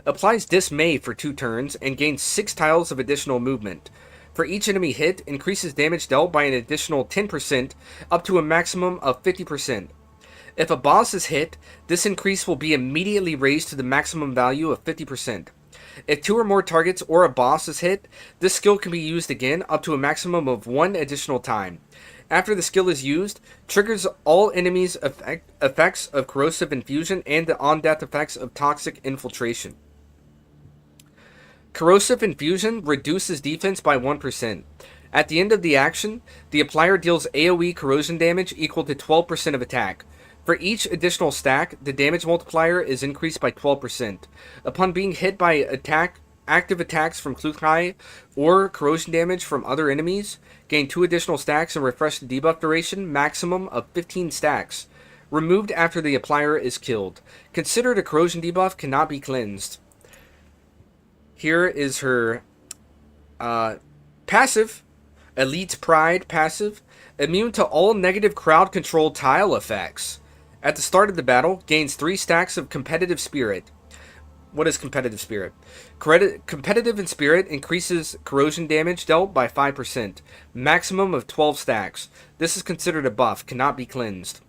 Applies Dismay for 2 turns, and gains 6 tiles of additional movement. For each enemy hit, increases damage dealt by an additional 10%, up to a maximum of 50%. If a boss is hit, this increase will be immediately raised to the maximum value of 50%. If 2 or more targets or a boss is hit, this skill can be used again up to a maximum of 1 additional time. After the skill is used, triggers all enemies' effects of corrosive infusion and the on-death effects of toxic infiltration. Corrosive infusion reduces defense by 1%. At the end of the action, the applier deals AoE corrosion damage equal to 12% of attack. For each additional stack, the damage multiplier is increased by 12%. Upon being hit by active attacks from Klukai or corrosion damage from other enemies, gain 2 additional stacks and refresh the debuff duration, maximum of 15 stacks. Removed after the applier is killed. Considered a corrosion debuff, cannot be cleansed. Here is her passive, Elite Pride passive, immune to all negative crowd control tile effects. At the start of the battle, gains 3 stacks of Competitive Spirit. What is Competitive Spirit? Competitive in Spirit increases corrosion damage dealt by 5%, maximum of 12 stacks. This is considered a buff, cannot be cleansed.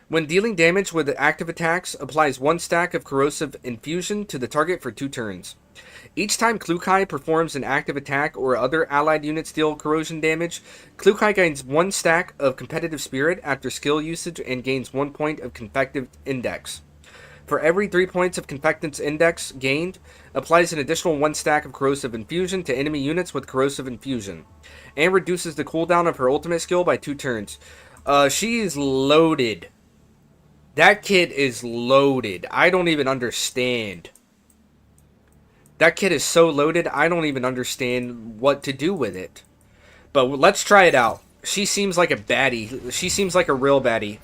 When dealing damage with active attacks, applies 1 stack of corrosive infusion to the target for 2 turns. Each time Klukai performs an active attack or other allied units deal corrosion damage, Klukai gains 1 stack of Competitive Spirit after skill usage and gains 1 point of Confective Index. For every 3 points of Confectance Index gained, applies an additional 1 stack of Corrosive Infusion to enemy units with Corrosive Infusion, and reduces the cooldown of her ultimate skill by 2 turns. She is loaded. That kid is loaded. I don't even understand. That kid is so loaded, I don't even understand what to do with it. But let's try it out. She seems like a baddie. She seems like a real baddie.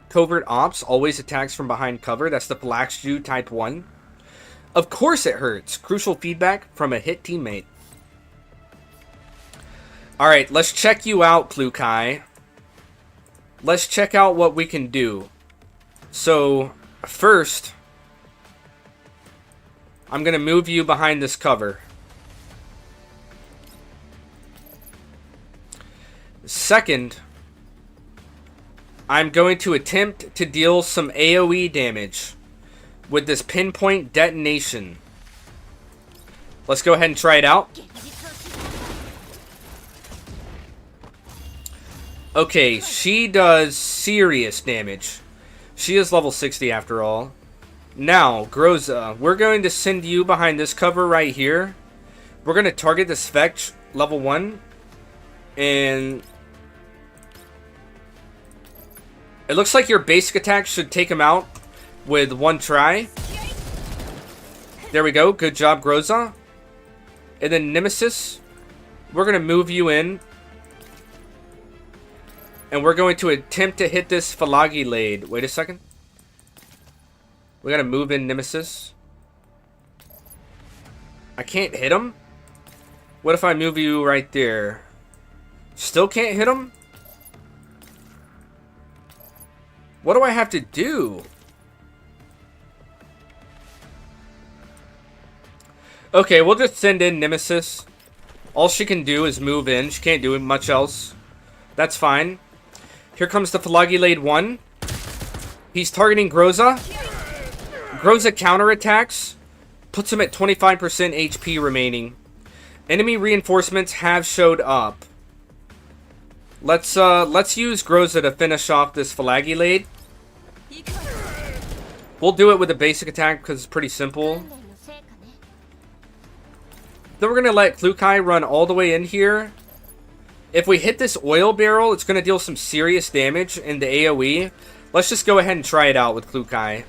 Covert Ops always attacks from behind cover. That's the Flax Jew type 1. Of course it hurts. Crucial feedback from a hit teammate. Alright, let's check you out, Klukai. Let's check out what we can do. So, first, I'm going to move you behind this cover. Second, I'm going to attempt to deal some AoE damage with this pinpoint detonation. Let's go ahead and try it out. Okay, she does serious damage. She is level 60 after all. Now, Groza, we're going to send you behind this cover right here. We're going to target this Fetch level 1. And it looks like your basic attack should take him out with 1 try. There we go. Good job, Groza. And then Nemesis, we're going to move you in. And we're going to attempt to hit this Falagi Lade. Wait a second. We gotta move in Nemesis. I can't hit him? What if I move you right there? Still can't hit him? What do I have to do? Okay, we'll just send in Nemesis. All she can do is move in. She can't do much else. That's fine. Here comes the Flagellade 1. He's targeting Groza. Groza counterattacks. Puts him at 25% HP remaining. Enemy reinforcements have showed up. Let's use Groza to finish off this Flagellade. We'll do it with a basic attack because it's pretty simple. Then we're going to let Klukai run all the way in here. If we hit this oil barrel, it's going to deal some serious damage in the AoE. Let's just go ahead and try it out with Klukai.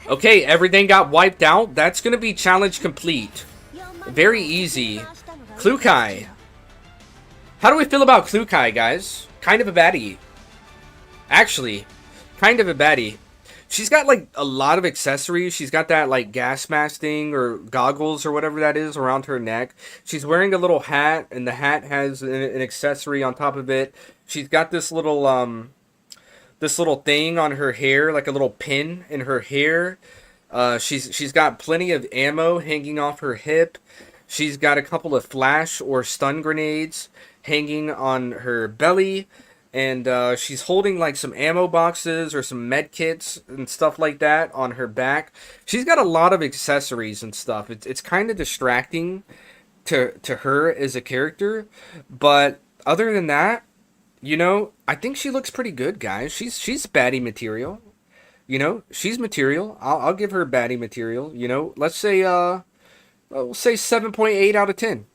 Okay, everything got wiped out. That's going to be challenge complete. Very easy. Klukai. How do we feel about Klukai, guys? Kind of a baddie. Actually, kind of a baddie. She's got, like, a lot of accessories. She's got that, like, gas mask thing or goggles or whatever that is around her neck. She's wearing a little hat, and the hat has an accessory on top of it. She's got this little thing on her hair, like a little pin in her hair. She's got plenty of ammo hanging off her hip. She's got a couple of flash or stun grenades hanging on her belly. And she's holding like some ammo boxes or some med kits and stuff like that on her back. She's got a lot of accessories and stuff. It's kind of distracting to her as a character. But other than that, you know, I think she looks pretty good, guys. She's baddie material. You know, she's material. I'll give her baddie material. You know, let's say we'll say 7.8 out of 10.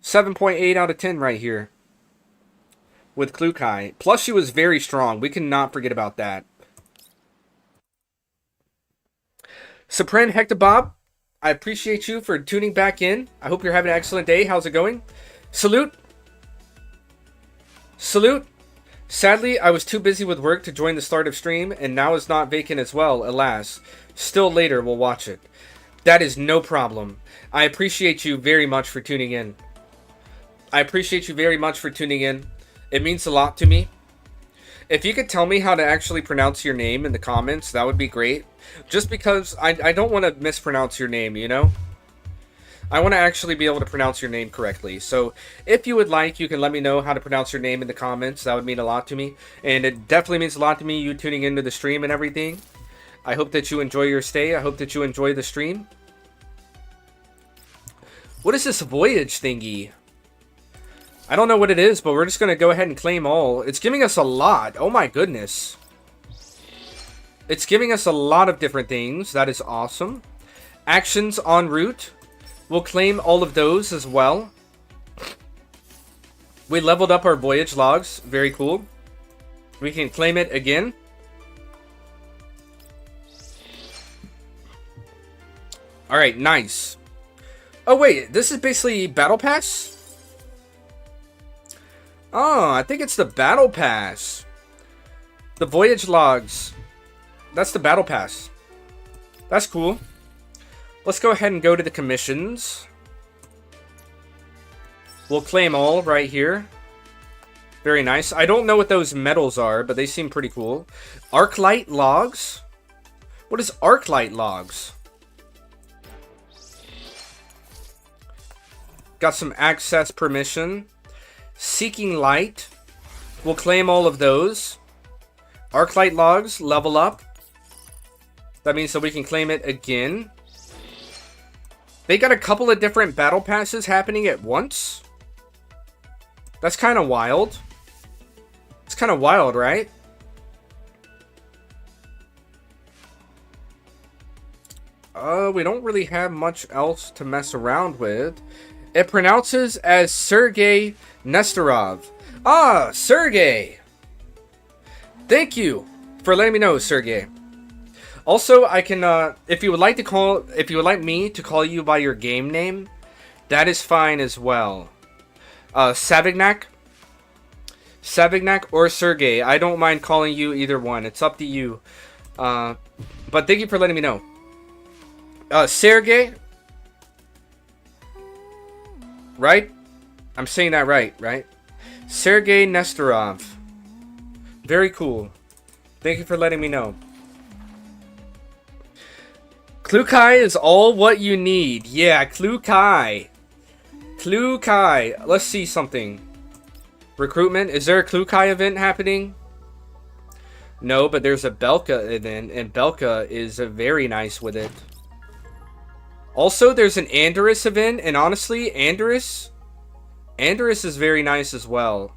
7.8 out of 10 right here. With Klukai. Plus, she was very strong. We cannot forget about that. Supren Hectabob, I appreciate you for tuning back in. I hope you're having an excellent day. How's it going? Salute. Salute. Sadly, I was too busy with work to join the start of stream, and now it's not vacant as well, alas. Still later, we'll watch it. That is no problem. I appreciate you very much for tuning in. I appreciate you very much for tuning in. It means a lot to me. If you could tell me how to actually pronounce your name in the comments, that would be great. Just because I don't want to mispronounce your name, you know? I want to actually be able to pronounce your name correctly. So if you would like, you can let me know how to pronounce your name in the comments. That would mean a lot to me. And it definitely means a lot to me, you tuning into the stream and everything. I hope that you enjoy your stay. I hope that you enjoy the stream. What is this voyage thingy? I don't know what it is, but we're just going to go ahead and claim all. It's giving us a lot. Oh my goodness. It's giving us a lot of different things. That is awesome. Actions en route. We'll claim all of those as well. We leveled up our voyage logs. Very cool. We can claim it again. Alright, nice. Oh wait, this is basically Battle Pass? Oh, I think it's the Battle Pass. The Voyage Logs. That's the Battle Pass. That's cool. Let's go ahead and go to the commissions. We'll claim all right here. Very nice. I don't know what those medals are, but they seem pretty cool. Arclight Logs? What is Arclight Logs? Got some access permission. Seeking Light. We'll claim all of those. Arclight Logs, level up. That means that we can claim it again. They got a couple of different battle passes happening at once. That's kind of wild. It's kind of wild, right? We don't really have much else to mess around with. It pronounces as Sergei Nestorov. Ah, Sergey! Thank you for letting me know, Sergey. Also, I can, if you would like me to call you by your game name, that is fine as well. Savignac or Sergey. I don't mind calling you either one. It's up to you. But thank you for letting me know. Sergey. Right? I'm saying that right? Sergei Nestorov. Very cool. Thank you for letting me know. Clue-Kai is all what you need. Yeah, Clue-Kai. Clue-Kai. Let's see something. Recruitment. Is there a Clue-Kai event happening? No, but there's a Belka event, and Belka is very nice with it. Also, there's an Andorus event, and honestly, Andorus is very nice as well.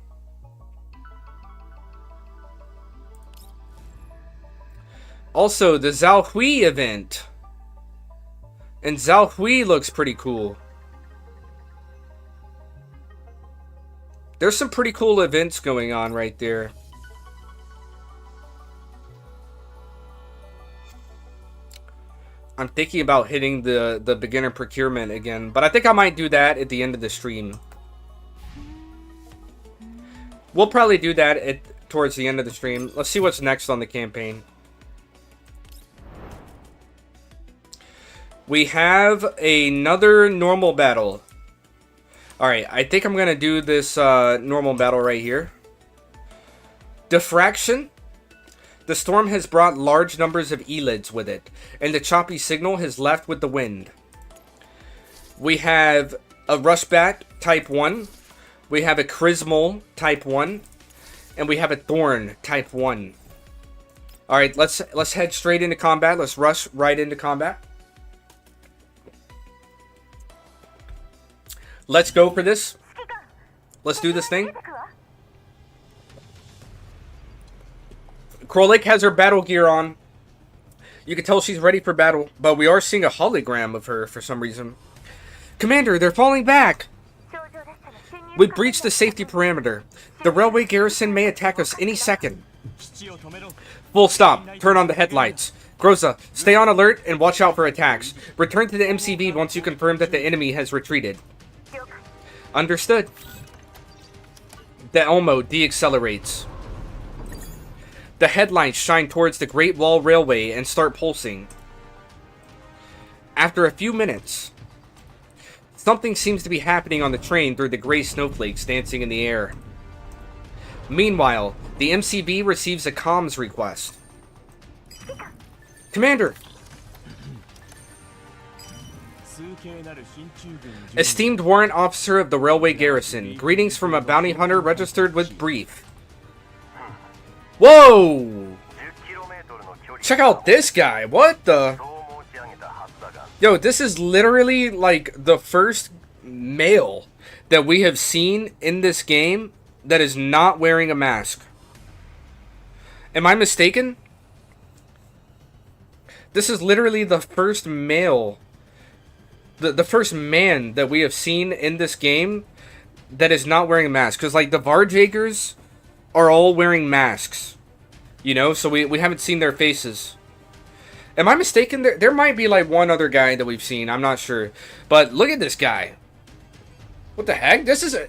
Also, the Zhao Hui event. And Zhao Hui looks pretty cool. There's some pretty cool events going on right there. I'm thinking about hitting the beginner procurement again, but I think I might do that at the end of the stream. We'll probably do that towards the end of the stream. Let's see what's next on the campaign. We have another normal battle. Alright, I think I'm going to do this normal battle right here. Diffraction. The storm has brought large numbers of elids with it, and the choppy signal has left with the wind. We have a Rushbat type 1. We have a Chrismal type 1. And we have a Thorn type 1. Alright, let's head straight into combat. Let's rush right into combat. Let's go for this. Let's do this thing. Krolik has her battle gear on. You can tell she's ready for battle, but we are seeing a hologram of her for some reason. Commander, they're falling back! We breached the safety perimeter. The railway garrison may attack us any second. Full stop. Turn on the headlights. Groza, stay on alert and watch out for attacks. Return to the MCV once you confirm that the enemy has retreated. Understood. The Elmo deaccelerates. The headlights shine towards the Great Wall Railway and start pulsing. After a few minutes, something seems to be happening on the train through the gray snowflakes dancing in the air. Meanwhile, the MCB receives a comms request. Commander! Esteemed warrant officer of the railway garrison, greetings from a bounty hunter registered with brief. Whoa! Check out this guy. What the? Yo, this is literally like the first male that we have seen in this game that is not wearing a mask. Am I mistaken? This is literally the first male, the first man that we have seen in this game that is not wearing a mask. Because, like, the Varjagers are all wearing masks. You know, so we haven't seen their faces. Am I mistaken? There might be, like, one other guy that we've seen. I'm not sure. But look at this guy. What the heck?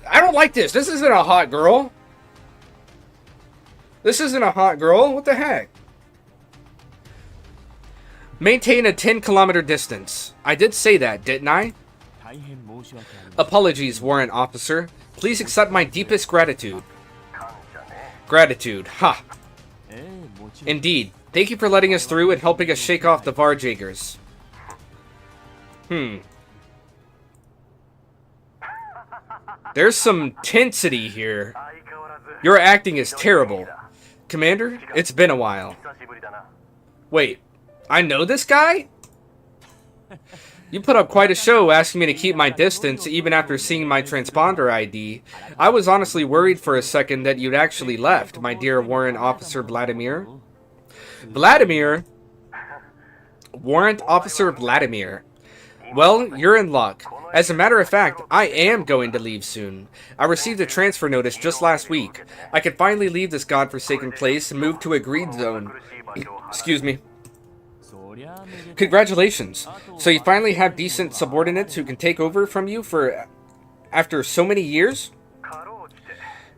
I don't like this. This isn't a hot girl. This isn't a hot girl. What the heck? Maintain a 10-kilometer distance. I did say that, didn't I? Apologies, warrant officer. Please accept my deepest gratitude. Gratitude. Ha. Indeed. Thank you for letting us through and helping us shake off the Varjagers. There's some tensity here. Your acting is terrible. Commander, it's been a while. Wait, I know this guy? You put up quite a show asking me to keep my distance even after seeing my transponder ID. I was honestly worried for a second that you'd actually left, my dear Warrant Officer Vladimir. Vladimir? Warrant Officer Vladimir. Well, you're in luck. As a matter of fact, I am going to leave soon. I received a transfer notice just last week. I can finally leave this godforsaken place and move to a green zone. Excuse me. Congratulations. So you finally have decent subordinates who can take over from you after so many years?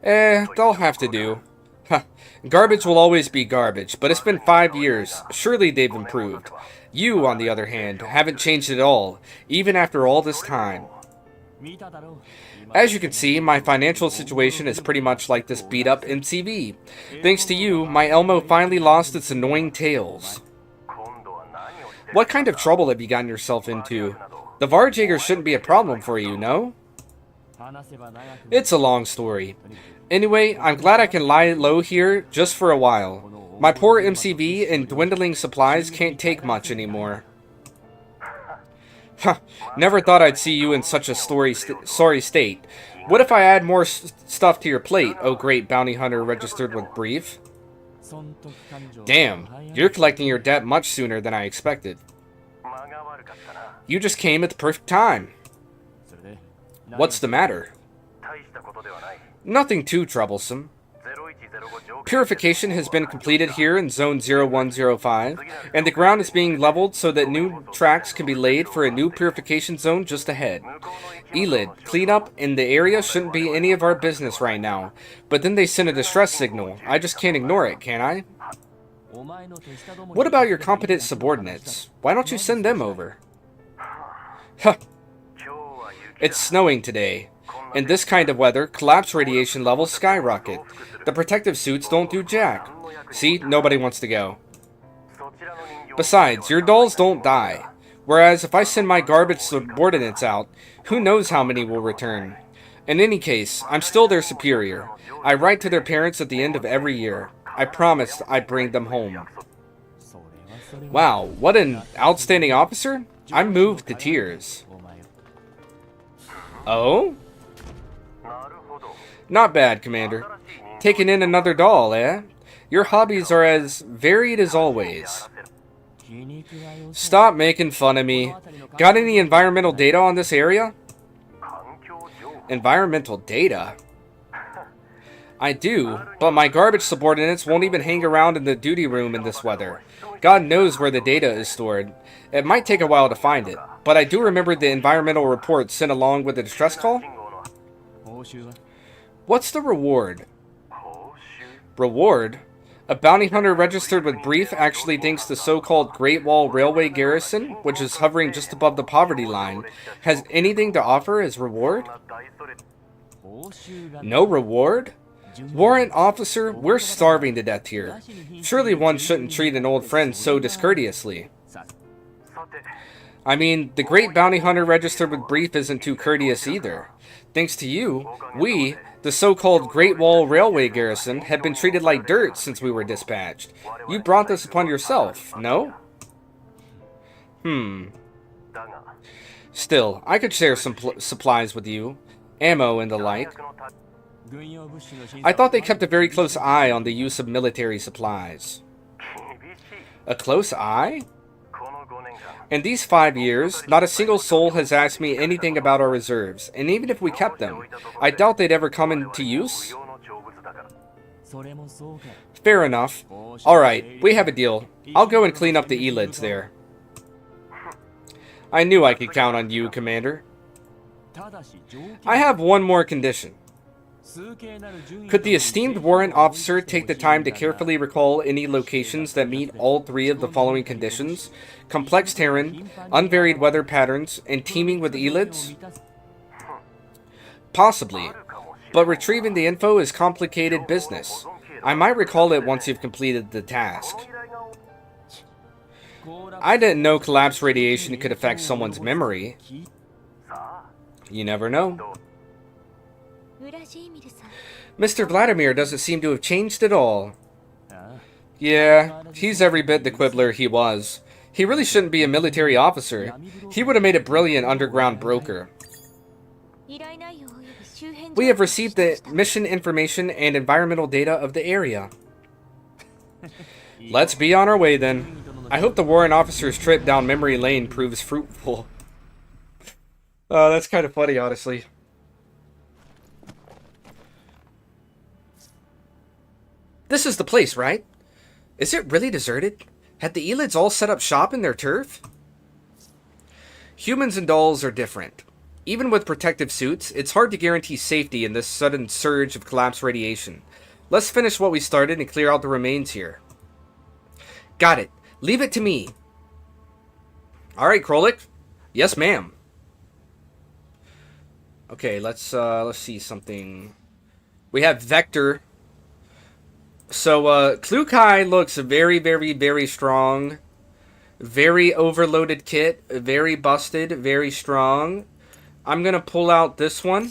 They'll have to do. Huh. Garbage will always be garbage, but it's been 5 years. Surely they've improved. You, on the other hand, haven't changed at all, even after all this time. As you can see, my financial situation is pretty much like this beat-up MCV. Thanks to you, my Elmo finally lost its annoying tails. What kind of trouble have you gotten yourself into? The Varjagers shouldn't be a problem for you, no? It's a long story. Anyway, I'm glad I can lie low here just for a while. My poor MCV and dwindling supplies can't take much anymore. Huh, never thought I'd see you in such a sorry state. What if I add more stuff to your plate, oh great bounty hunter registered with brief? Damn, you're collecting your debt much sooner than I expected. You just came at the perfect time. What's the matter? Nothing too troublesome. Purification has been completed here in Zone 0105, and the ground is being leveled so that new tracks can be laid for a new purification zone just ahead. Elid, cleanup in the area shouldn't be any of our business right now, but then they send a distress signal. I just can't ignore it, can I? What about your competent subordinates? Why don't you send them over? Huh. It's snowing today. In this kind of weather, collapse radiation levels skyrocket. The protective suits don't do jack. See, nobody wants to go. Besides, your dolls don't die. Whereas if I send my garbage subordinates out, who knows how many will return. In any case, I'm still their superior. I write to their parents at the end of every year. I promised I'd bring them home. Wow, what an outstanding officer? I'm moved to tears. Oh? Not bad, Commander. Taking in another doll, eh? Your hobbies are as varied as always. Stop making fun of me. Got any environmental data on this area? Environmental data? I do, but my garbage subordinates won't even hang around in the duty room in this weather. God knows where the data is stored. It might take a while to find it, but I do remember the environmental report sent along with the distress call. What's the reward? Reward? A bounty hunter registered with brief actually thinks the so-called Great Wall Railway garrison, which is hovering just above the poverty line, has anything to offer as reward? No reward? Warrant officer, we're starving to death here. Surely one shouldn't treat an old friend so discourteously. I mean, the great bounty hunter registered with brief isn't too courteous either. Thanks to you, we, the so-called Great Wall Railway garrison, have been treated like dirt since we were dispatched. You brought this upon yourself, no? Still, I could share some supplies with you. Ammo and the like. I thought they kept a very close eye on the use of military supplies. A close eye? In these 5 years, not a single soul has asked me anything about our reserves, and even if we kept them, I doubt they'd ever come into use. Fair enough. Alright, we have a deal. I'll go and clean up the elids there. I knew I could count on you, Commander. I have one more condition. Could the esteemed warrant officer take the time to carefully recall any locations that meet all 3 of the following conditions? Complex terrain, unvaried weather patterns, and teeming with elids? Possibly, but retrieving the info is complicated business. I might recall it once you've completed the task. I didn't know collapse radiation could affect someone's memory. You never know. Mr. Vladimir doesn't seem to have changed at all. Yeah, he's every bit the quibbler he was. He really shouldn't be a military officer. He would have made a brilliant underground broker. We have received the mission information and environmental data of the area. Let's be on our way then. I hope the warrant officer's trip down memory lane proves fruitful. Oh, that's kind of funny, honestly. This is the place, right? Is it really deserted? Had the elids all set up shop in their turf? Humans and dolls are different. Even with protective suits, it's hard to guarantee safety in this sudden surge of collapse radiation. Let's finish what we started and clear out the remains here. Got it. Leave it to me. Alright, Krolik. Yes, ma'am. Okay, let's see something. We have Vector. So, Klukai looks very, very, very strong. Very overloaded kit, very busted, very strong. I'm gonna pull out this one.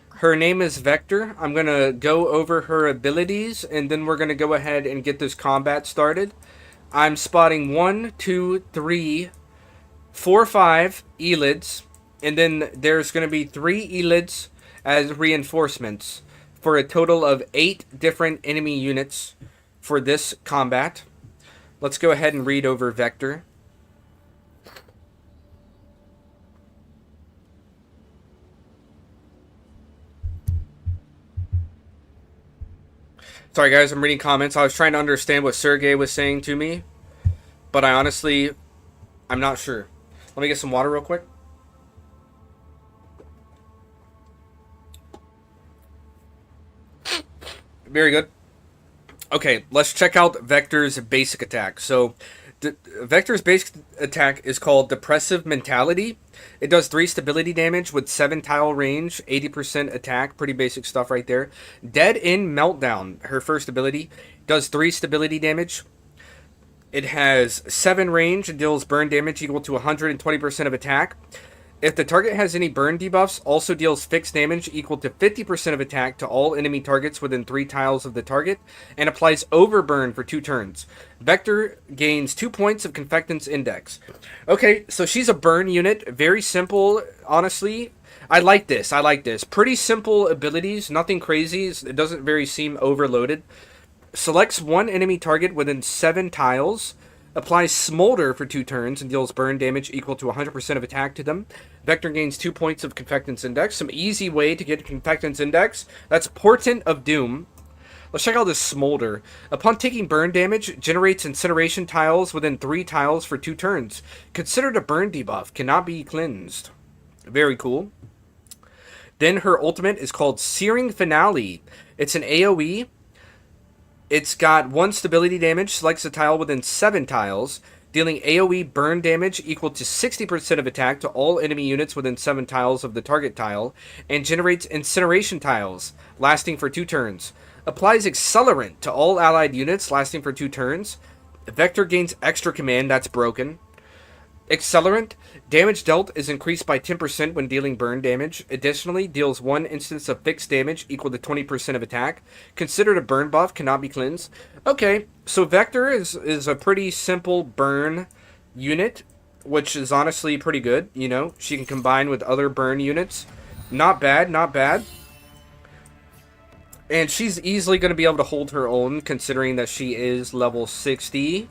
Her name is Vector. I'm gonna go over her abilities, and then we're gonna go ahead and get this combat started. I'm spotting 1, 2, 3, 4, 5 elids, and then there's gonna be 3 elids as reinforcements for a total of 8 different enemy units for this combat. Let's go ahead and read over Vector. Sorry guys, I'm reading comments. I was trying to understand what Sergey was saying to me, but I'm not sure. Let me get some water real quick. Very good. Okay, let's check out Vector's basic attack. So, Vector's basic attack is called Depressive Mentality. It does 3 stability damage with 7 tile range, 80% attack. Pretty basic stuff right there. Dead End Meltdown, her first ability, does 3 stability damage. It has 7 range and deals burn damage equal to 120% of attack. If the target has any burn debuffs, also deals fixed damage equal to 50% of attack to all enemy targets within 3 tiles of the target, and applies overburn for 2 turns. Vector gains 2 points of Confectance Index. Okay, so she's a burn unit. Very simple, honestly. I like this. Pretty simple abilities, nothing crazy. It doesn't very seem overloaded. Selects 1 enemy target within 7 tiles. Applies Smolder for 2 turns and deals burn damage equal to 100% of attack to them. Vector gains 2 points of Confectance Index. Some easy way to get Confectance Index. That's Portent of Doom. Let's check out this Smolder. Upon taking burn damage, generates incineration tiles within 3 tiles for 2 turns. Considered a burn debuff. Cannot be cleansed. Very cool. Then her ultimate is called Searing Finale. It's an AoE. It's got 1 stability damage, selects a tile within 7 tiles, dealing AoE burn damage equal to 60% of attack to all enemy units within 7 tiles of the target tile, and generates incineration tiles, lasting for 2 turns. Applies Accelerant to all allied units, lasting for 2 turns. Vector gains extra command, that's broken. Accelerant, damage dealt is increased by 10% when dealing burn damage. Additionally, deals 1 instance of fixed damage equal to 20% of attack. Considered a burn buff, cannot be cleansed. Okay, so Vector is a pretty simple burn unit, which is honestly pretty good. You know, she can combine with other burn units. Not bad, not bad. And she's easily going to be able to hold her own, considering that she is level 60.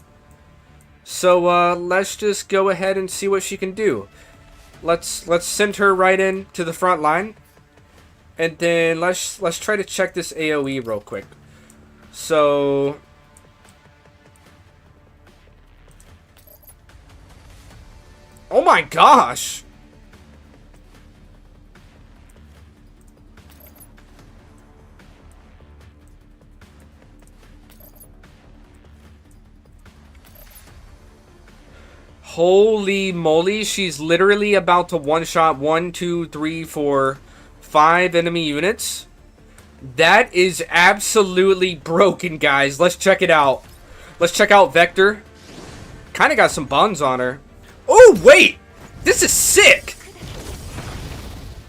So let's just go ahead and see what she can do. Let's send her right in to the front line, and then let's try to check this AoE real quick. So oh my gosh. Holy moly, she's literally about to one-shot 1, 2, 3, 4, 5 enemy units. That is absolutely broken, guys. Let's check it out. Let's check out Vector. Kind of got some buns on her. Oh, wait! This is sick!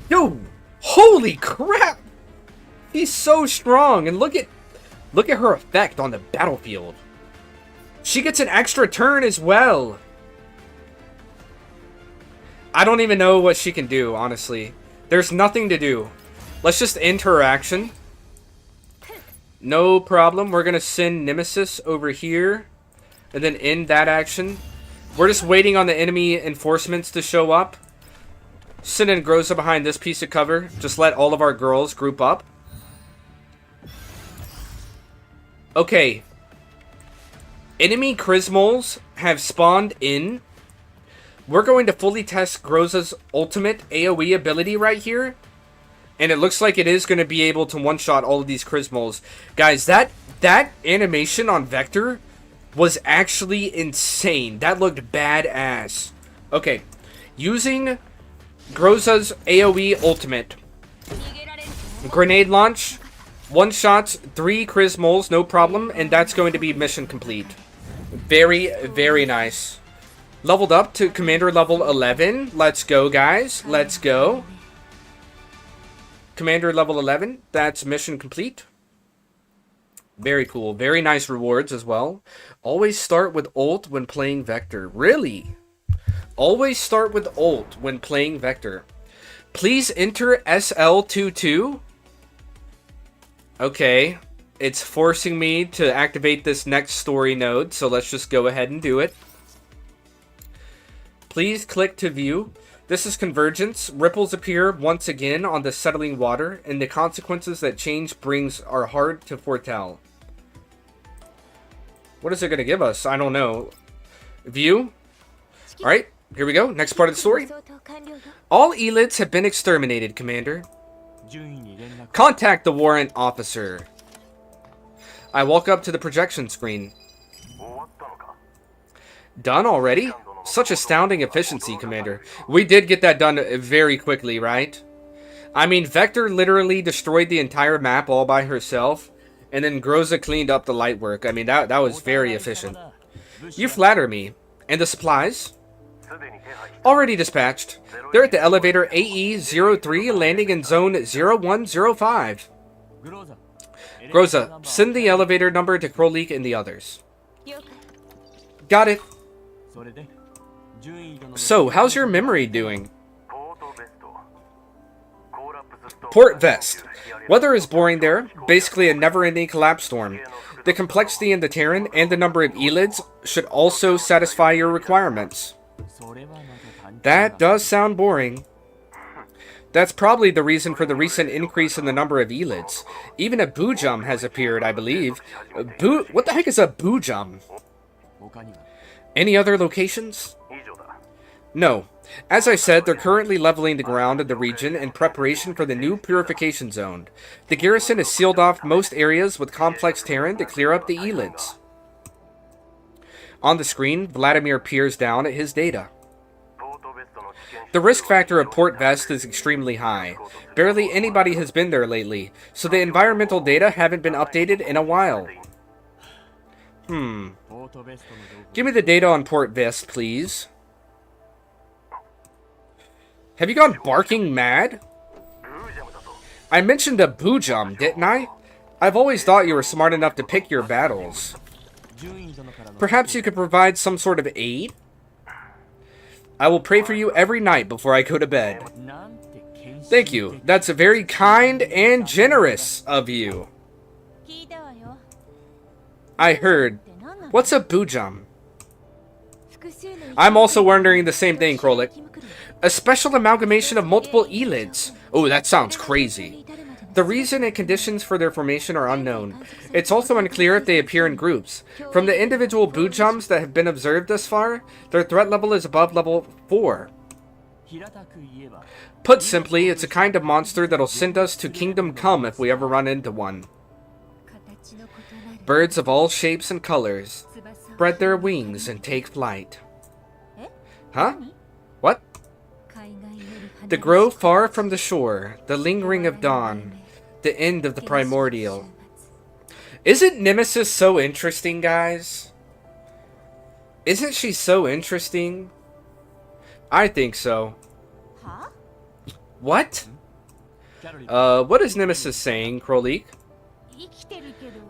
Yo, holy crap! He's so strong, and look at her effect on the battlefield. She gets an extra turn as well. I don't even know what she can do, honestly. There's nothing to do. Let's just end her action. No problem. We're going to send Nemesis over here. And then end that action. We're just waiting on the enemy enforcements to show up. Send in Groza behind this piece of cover. Just let all of our girls group up. Okay. Enemy Crismols have spawned in. We're going to fully test Groza's ultimate AoE ability right here. And it looks like it is going to be able to one-shot all of these Crismols. Guys, that animation on Vector was actually insane. That looked badass. Okay. Using Groza's AoE ultimate. Grenade launch. One-shots 3 Crismols, no problem. And that's going to be mission complete. Very, very nice. Leveled up to Commander level 11. Let's go, guys. Let's go. Commander level 11. That's mission complete. Very cool. Very nice rewards as well. Always start with ult when playing Vector. Really? Always start with ult when playing Vector. Please enter SL22. Okay. It's forcing me to activate this next story node, so let's just go ahead and do it. Please click to view. This is Convergence. Ripples appear once again on the settling water, and the consequences that change brings are hard to foretell. What is it going to give us? I don't know. View. Alright, here we go. Next part of the story. All elites have been exterminated, Commander. Contact the warrant officer. I walk up to the projection screen. Done already? Such astounding efficiency, Commander. We did get that done very quickly, right? I mean, Vector literally destroyed the entire map all by herself, and then Groza cleaned up the light work. I mean, that was very efficient. You flatter me. And the supplies? Already dispatched. They're at the elevator AE03, landing in zone 0105. Groza, send the elevator number to Leproluck and the others. Got it. So, how's your memory doing? Port Vest. Weather is boring there, basically a never-ending collapse storm. The complexity in the Terran and the number of elids should also satisfy your requirements. That does sound boring. That's probably the reason for the recent increase in the number of elids. Even a Boojum has appeared, I believe. What the heck is a Boojum? Any other locations? No. As I said, they're currently leveling the ground in the region in preparation for the new purification zone. The garrison has sealed off most areas with complex Terran to clear up the elids. On the screen, Vladimir peers down at his data. The risk factor of Port Vest is extremely high. Barely anybody has been there lately, so the environmental data haven't been updated in a while. Give me the data on Port Vest, please. Have you gone barking mad? I mentioned a Boojum, didn't I? I've always thought you were smart enough to pick your battles. Perhaps you could provide some sort of aid? I will pray for you every night before I go to bed. Thank you. That's very kind and generous of you. I heard. What's a Boojum? I'm also wondering the same thing, Leproluck. A special amalgamation of multiple elids. Oh, that sounds crazy. The reason and conditions for their formation are unknown. It's also unclear if they appear in groups. From the individual Boojums that have been observed thus far, their threat level is above level 4. Put simply, it's a kind of monster that'll send us to Kingdom Come if we ever run into one. Birds of all shapes and colors spread their wings and take flight. Huh? What? The grow far from the shore, the lingering of dawn, the end of the primordial. Isn't Nemesis so interesting, guys? Isn't she so interesting? I think so. What? What is Nemesis saying, Leproluck?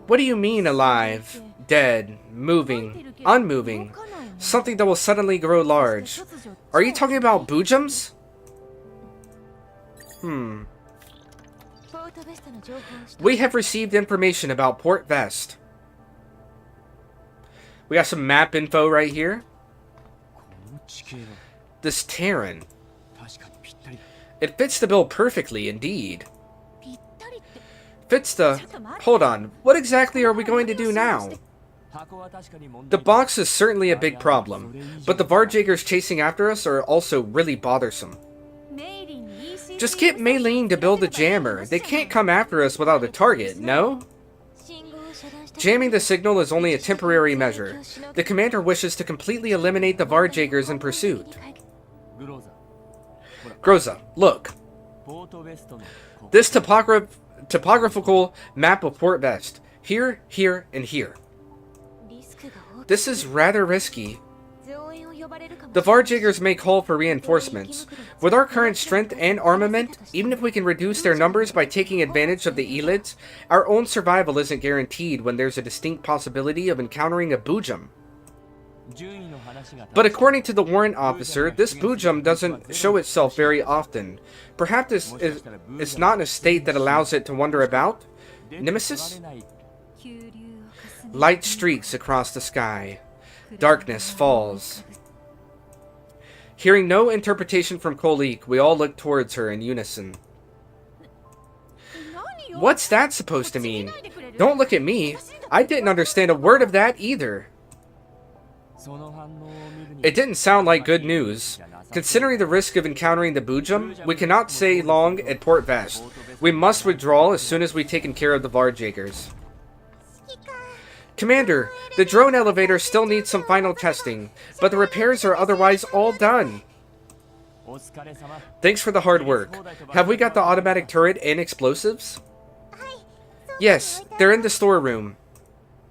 What do you mean alive, dead, moving, unmoving? Something that will suddenly grow large. Are you talking about Boojums? We have received information about Port Vest. We got some map info right here. This Terran. It fits the bill perfectly, indeed. Fits the... Hold on. What exactly are we going to do now? The box is certainly a big problem, but the Varjagers chasing after us are also really bothersome. Just get meleeing to build a jammer. They can't come after us without a target, no? Jamming the signal is only a temporary measure. The commander wishes to completely eliminate the Varjagers in pursuit. Groza, look. This topographical map of Port Vest. Here, here, and here. This is rather risky. The Varjiggers may call for reinforcements. With our current strength and armament, even if we can reduce their numbers by taking advantage of the Elids, our own survival isn't guaranteed when there's a distinct possibility of encountering a Boojum. But according to the warrant officer, this Boojum doesn't show itself very often. Perhaps it's not in a state that allows it to wander about? Nemesis? Light streaks across the sky. Darkness falls. Hearing no interpretation from Kolik, we all look towards her in unison. What's that supposed to mean? Don't look at me. I didn't understand a word of that either. It didn't sound like good news. Considering the risk of encountering the Boojum, we cannot stay long at Port Vest. We must withdraw as soon as we've taken care of the Varjiggers. Commander, the drone elevator still needs some final testing, but the repairs are otherwise all done. Thanks for the hard work. Have we got the automatic turret and explosives? Yes, they're in the storeroom.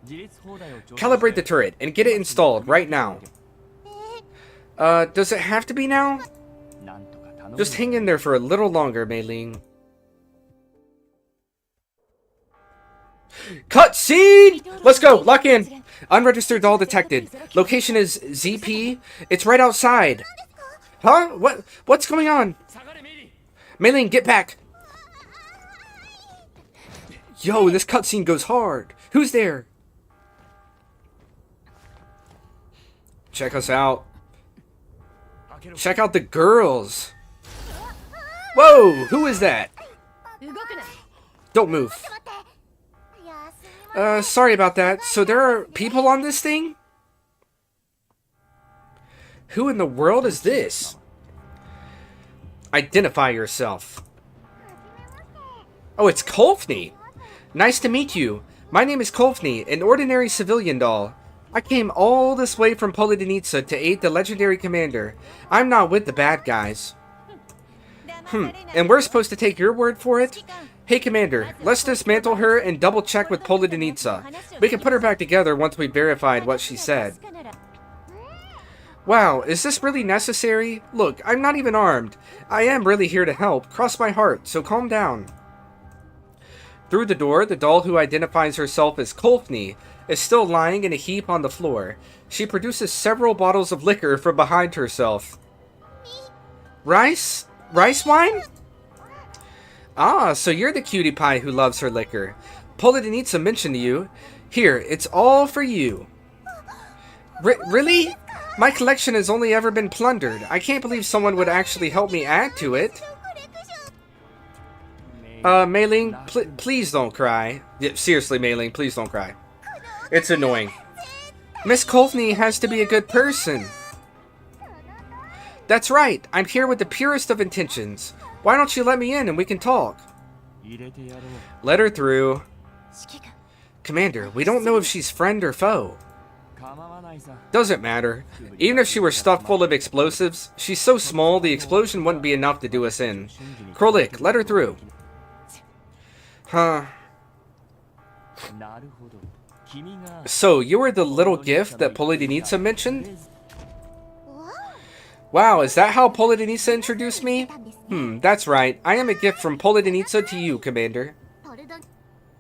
Calibrate the turret and get it installed right now. Does it have to be now? Just hang in there for a little longer, Mei Ling. Cutscene! Let's go, lock in. Unregistered doll detected. Location is ZP. It's right outside. Huh? What's going on? Mei Ling, get back. Yo, this cutscene goes hard. Who's there? Check us out. Check out the girls. Whoa, who is that? Don't move. Sorry about that. So there are people on this thing? Who in the world is this? Identify yourself. Oh, it's Kolfni. Nice to meet you. My name is Kolfni, an ordinary civilian doll. I came all this way from Polydonitsa to aid the legendary commander. I'm not with the bad guys. And we're supposed to take your word for it? Hey, Commander, let's dismantle her and double-check with Polydonitsa. We can put her back together once we've verified what she said. Wow, is this really necessary? Look, I'm not even armed. I am really here to help. Cross my heart, so calm down. Through the door, the doll who identifies herself as Kolfni is still lying in a heap on the floor. She produces several bottles of liquor from behind herself. Rice? Rice wine? Ah, so you're the cutie pie who loves her liquor. Polydonitsa mentioned to you. Here, it's all for you. Really? My collection has only ever been plundered. I can't believe someone would actually help me add to it. Mei Ling, please don't cry. Yeah, seriously, Mei Ling, please don't cry. It's annoying. Miss Kolfni has to be a good person. That's right. I'm here with the purest of intentions. Why don't you let me in and we can talk? Let her through. Commander, we don't know if she's friend or foe. Doesn't matter. Even if she were stuffed full of explosives, she's so small the explosion wouldn't be enough to do us in. Krolik, let her through. Huh. So, you were the little gift that Polydonitsa mentioned? Wow, is that how Polydonitsa introduced me? That's right. I am a gift from Polydonitsa to you, Commander.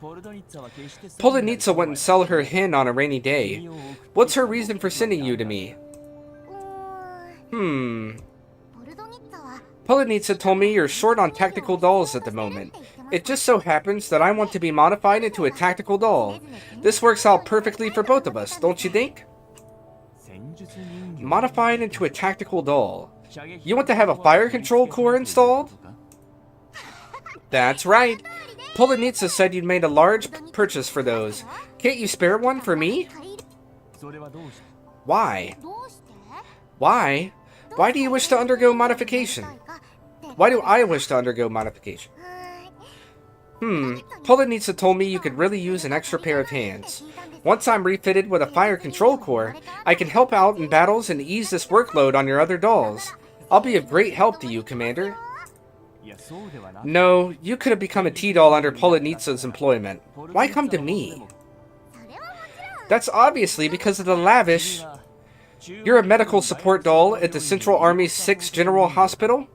Polydonitsa wouldn't sell her hen on a rainy day. What's her reason for sending you to me? Polydonitsa told me you're short on tactical dolls at the moment. It just so happens that I want to be modified into a tactical doll. This works out perfectly for both of us, don't you think? Modified into a tactical doll. You want to have a fire control core installed? That's right. Polydonitsa said you'd made a large purchase for those. Can't you spare one for me? Why? Why? Why do you wish to undergo modification? Why do I wish to undergo modification? Polydonitsa told me you could really use an extra pair of hands. Once I'm refitted with a fire control core, I can help out in battles and ease this workload on your other dolls. I'll be of great help to you, Commander. No, you could have become a T-doll under Polydonitsa's employment. Why come to me? That's obviously because of the lavish... You're a medical support doll at the Central Army's 6th General Hospital?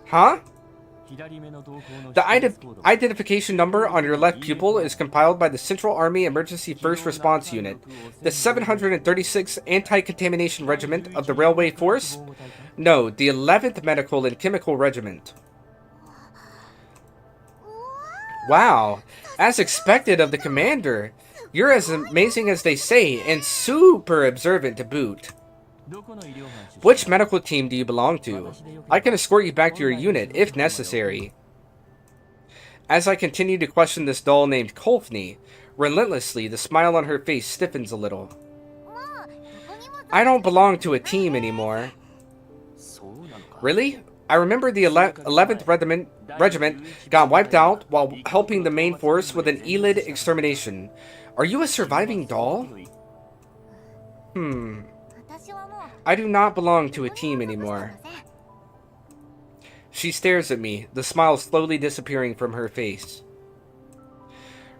Huh? The identification number on your left pupil is compiled by the Central Army Emergency First Response Unit, the 736th Anti-Contamination Regiment of the Railway Force? No, the 11th Medical and Chemical Regiment. Wow, as expected of the commander. You're as amazing as they say, and super observant to boot. Which medical team do you belong to? I can escort you back to your unit, if necessary. As I continue to question this doll named Kolfni, relentlessly, the smile on her face stiffens a little. I don't belong to a team anymore. Really? I remember the 11th Regiment got wiped out while helping the main force with an Elid extermination. Are you a surviving doll? I do not belong to a team anymore. She stares at me, the smile slowly disappearing from her face.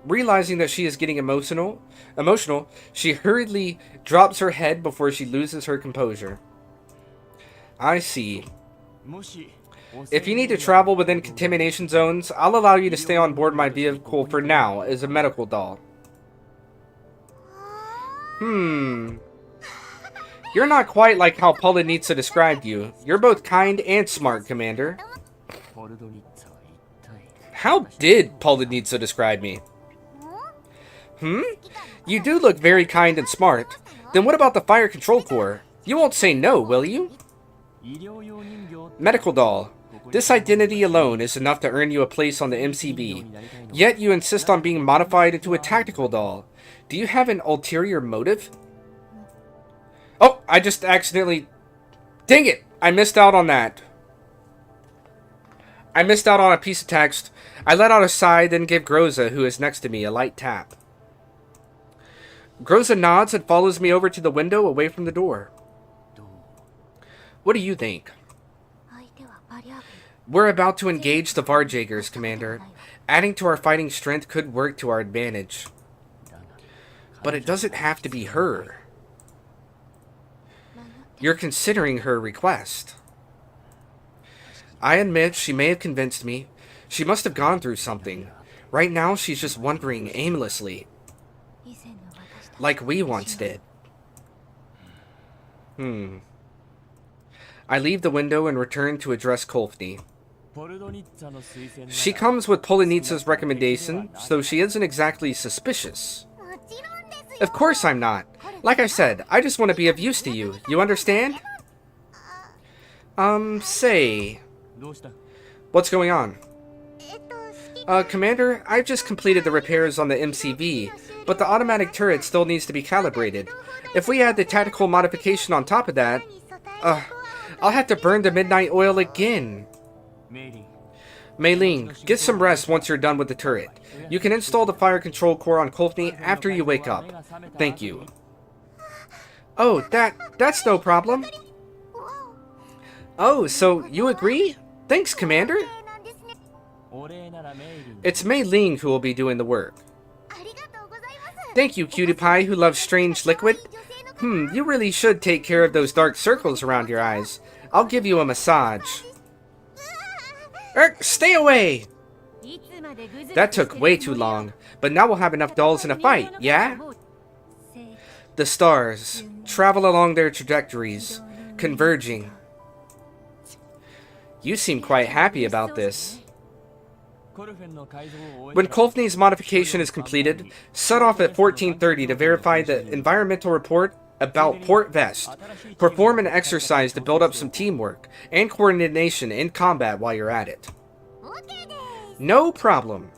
Realizing that she is getting emotional, she hurriedly drops her head before she loses her composure. I see. If you need to travel within contamination zones, I'll allow you to stay on board my vehicle for now as a medical doll. You're not quite like how Polonitsa described you. You're both kind and smart, Commander. How did Polonitsa describe me? You do look very kind and smart. Then what about the Fire Control Corps? You won't say no, will you? Medical doll. This identity alone is enough to earn you a place on the MCB. Yet you insist on being modified into a tactical doll. Do you have an ulterior motive? Oh, I just accidentally... Dang it! I missed out on that. I missed out on a piece of text. I let out a sigh, then gave Groza, who is next to me, a light tap. Groza nods and follows me over to the window away from the door. What do you think? We're about to engage the Varjagers, Commander. Adding to our fighting strength could work to our advantage. But it doesn't have to be her. You're considering her request. I admit she may have convinced me. She must have gone through something. Right now she's just wandering aimlessly. Like we once did. I leave the window and return to address Kolfni. She comes with Polonitsa's recommendation, so she isn't exactly suspicious. Of course I'm not. Like I said, I just want to be of use to you. You understand? Say... What's going on? Commander, I've just completed the repairs on the MCV, but the automatic turret still needs to be calibrated. If we add the tactical modification on top of that... I'll have to burn the midnight oil again. Mei Ling, get some rest once you're done with the turret. You can install the fire control core on Kolfni after you wake up. Thank you. Oh, that's no problem. Oh, so you agree? Thanks, Commander. It's Mei Ling who will be doing the work. Thank you, Cutie Pie, who loves strange liquid. You really should take care of those dark circles around your eyes. I'll give you a massage. Stay away! That took way too long, but now we'll have enough dolls in a fight, yeah? The stars travel along their trajectories, converging. You seem quite happy about this. When Kolfni's modification is completed, set off at 1430 to verify the environmental report about Port Vest. Perform an exercise to build up some teamwork and coordination in combat while you're at it. No problem.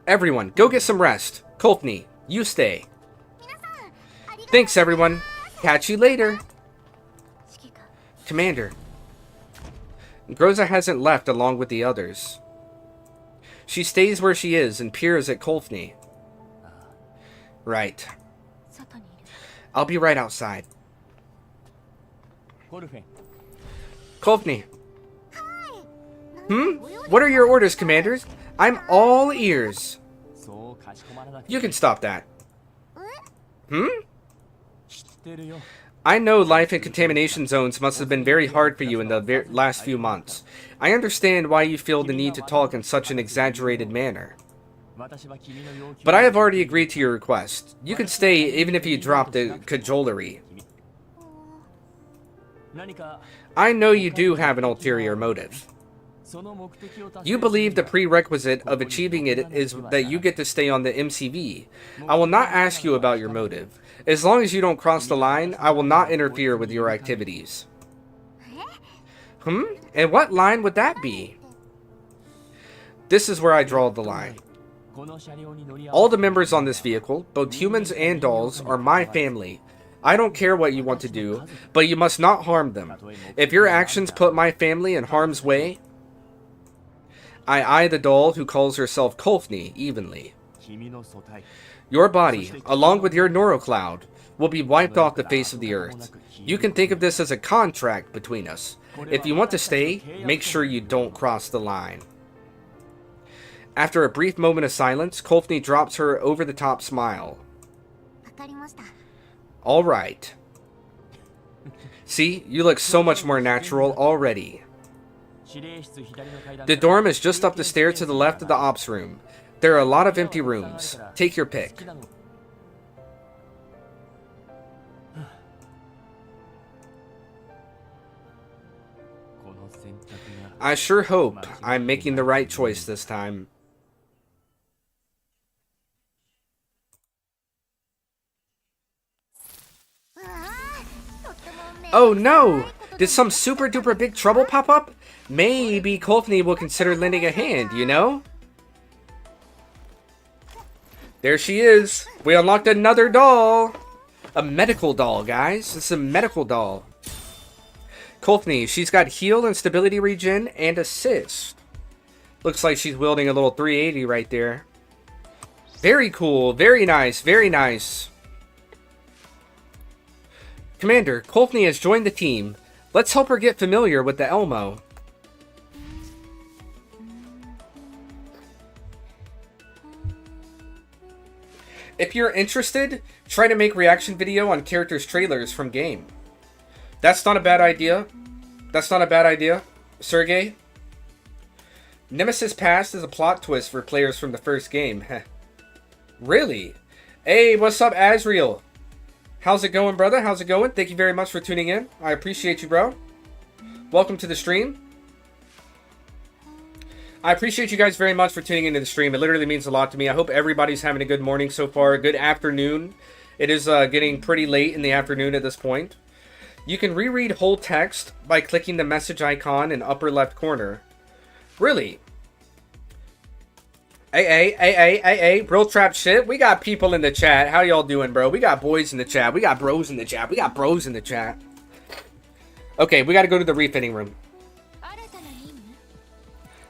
Everyone, go get some rest. Kolfni, you stay. Thanks, everyone. Catch you later. Commander. Groza hasn't left along with the others. She stays where she is and peers at Kolfni. Right. I'll be right outside. Kolfni. What are your orders, Commanders? I'm all ears. You can stop that. I know life in contamination zones must have been very hard for you in the last few months. I understand why you feel the need to talk in such an exaggerated manner. But I have already agreed to your request. You can stay even if you drop the cajolery. I know you do have an ulterior motive. You believe the prerequisite of achieving it is that you get to stay on the MCV. I will not ask you about your motive. As long as you don't cross the line, I will not interfere with your activities. And what line would that be? This is where I draw the line. All the members on this vehicle, both humans and dolls, are my family. I don't care what you want to do, but you must not harm them. If your actions put my family in harm's way, I eye the doll who calls herself Kolfni evenly. Your body, along with your neurocloud, will be wiped off the face of the earth. You can think of this as a contract between us. If you want to stay, make sure you don't cross the line. After a brief moment of silence, Kolfni drops her over-the-top smile. Alright. See, you look so much more natural already. The dorm is just up the stairs to the left of the ops room. There are a lot of empty rooms. Take your pick. I sure hope I'm making the right choice this time. Oh no! Did some super duper big trouble pop up? Maybe Kolfni will consider lending a hand, you know? There she is. We unlocked another doll. A medical doll, guys. It's a medical doll. Kolfni, she's got heal and stability regen and assist. Looks like she's wielding a little 380 right there. Very cool. Very nice. Very nice. Commander, Kolfni has joined the team. Let's help her get familiar with the Elmo. If you're interested, try to make reaction video on characters' trailers from game. That's not a bad idea. That's not a bad idea, Sergey. Nemesis Past is a plot twist for players from the first game. Really? Hey, what's up, Azriel? How's it going, brother? How's it going? Thank you very much for tuning in. I appreciate you, bro. Welcome to the stream. I appreciate you guys very much for tuning into the stream. It literally means a lot to me. I hope everybody's having a good morning so far. Good afternoon. It is getting pretty late in the afternoon at this point. You can reread whole text by clicking the message icon in upper left corner. Really? Hey, bro trap shit. We got people in the chat. How y'all doing, bro? We got boys in the chat. We got bros in the chat. We got bros in the chat. Okay, we got to go to the refitting room.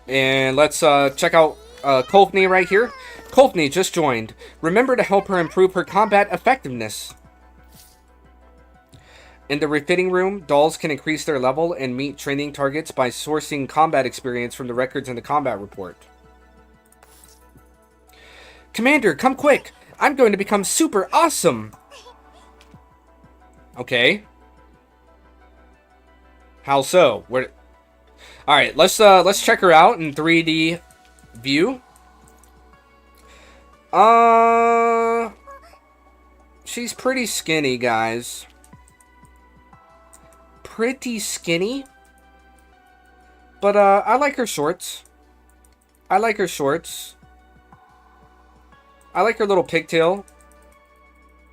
And let's check out Kolfni right here. Kolfni just joined. Remember to help her improve her combat effectiveness. In the refitting room, dolls can increase their level and meet training targets by sourcing combat experience from the records in the combat report. Commander, come quick! I'm going to become super awesome! Okay. How so? Where? Alright, let's check her out in 3D view. She's pretty skinny, guys. Pretty skinny. But, I like her shorts. I like her shorts. I like her little pigtail.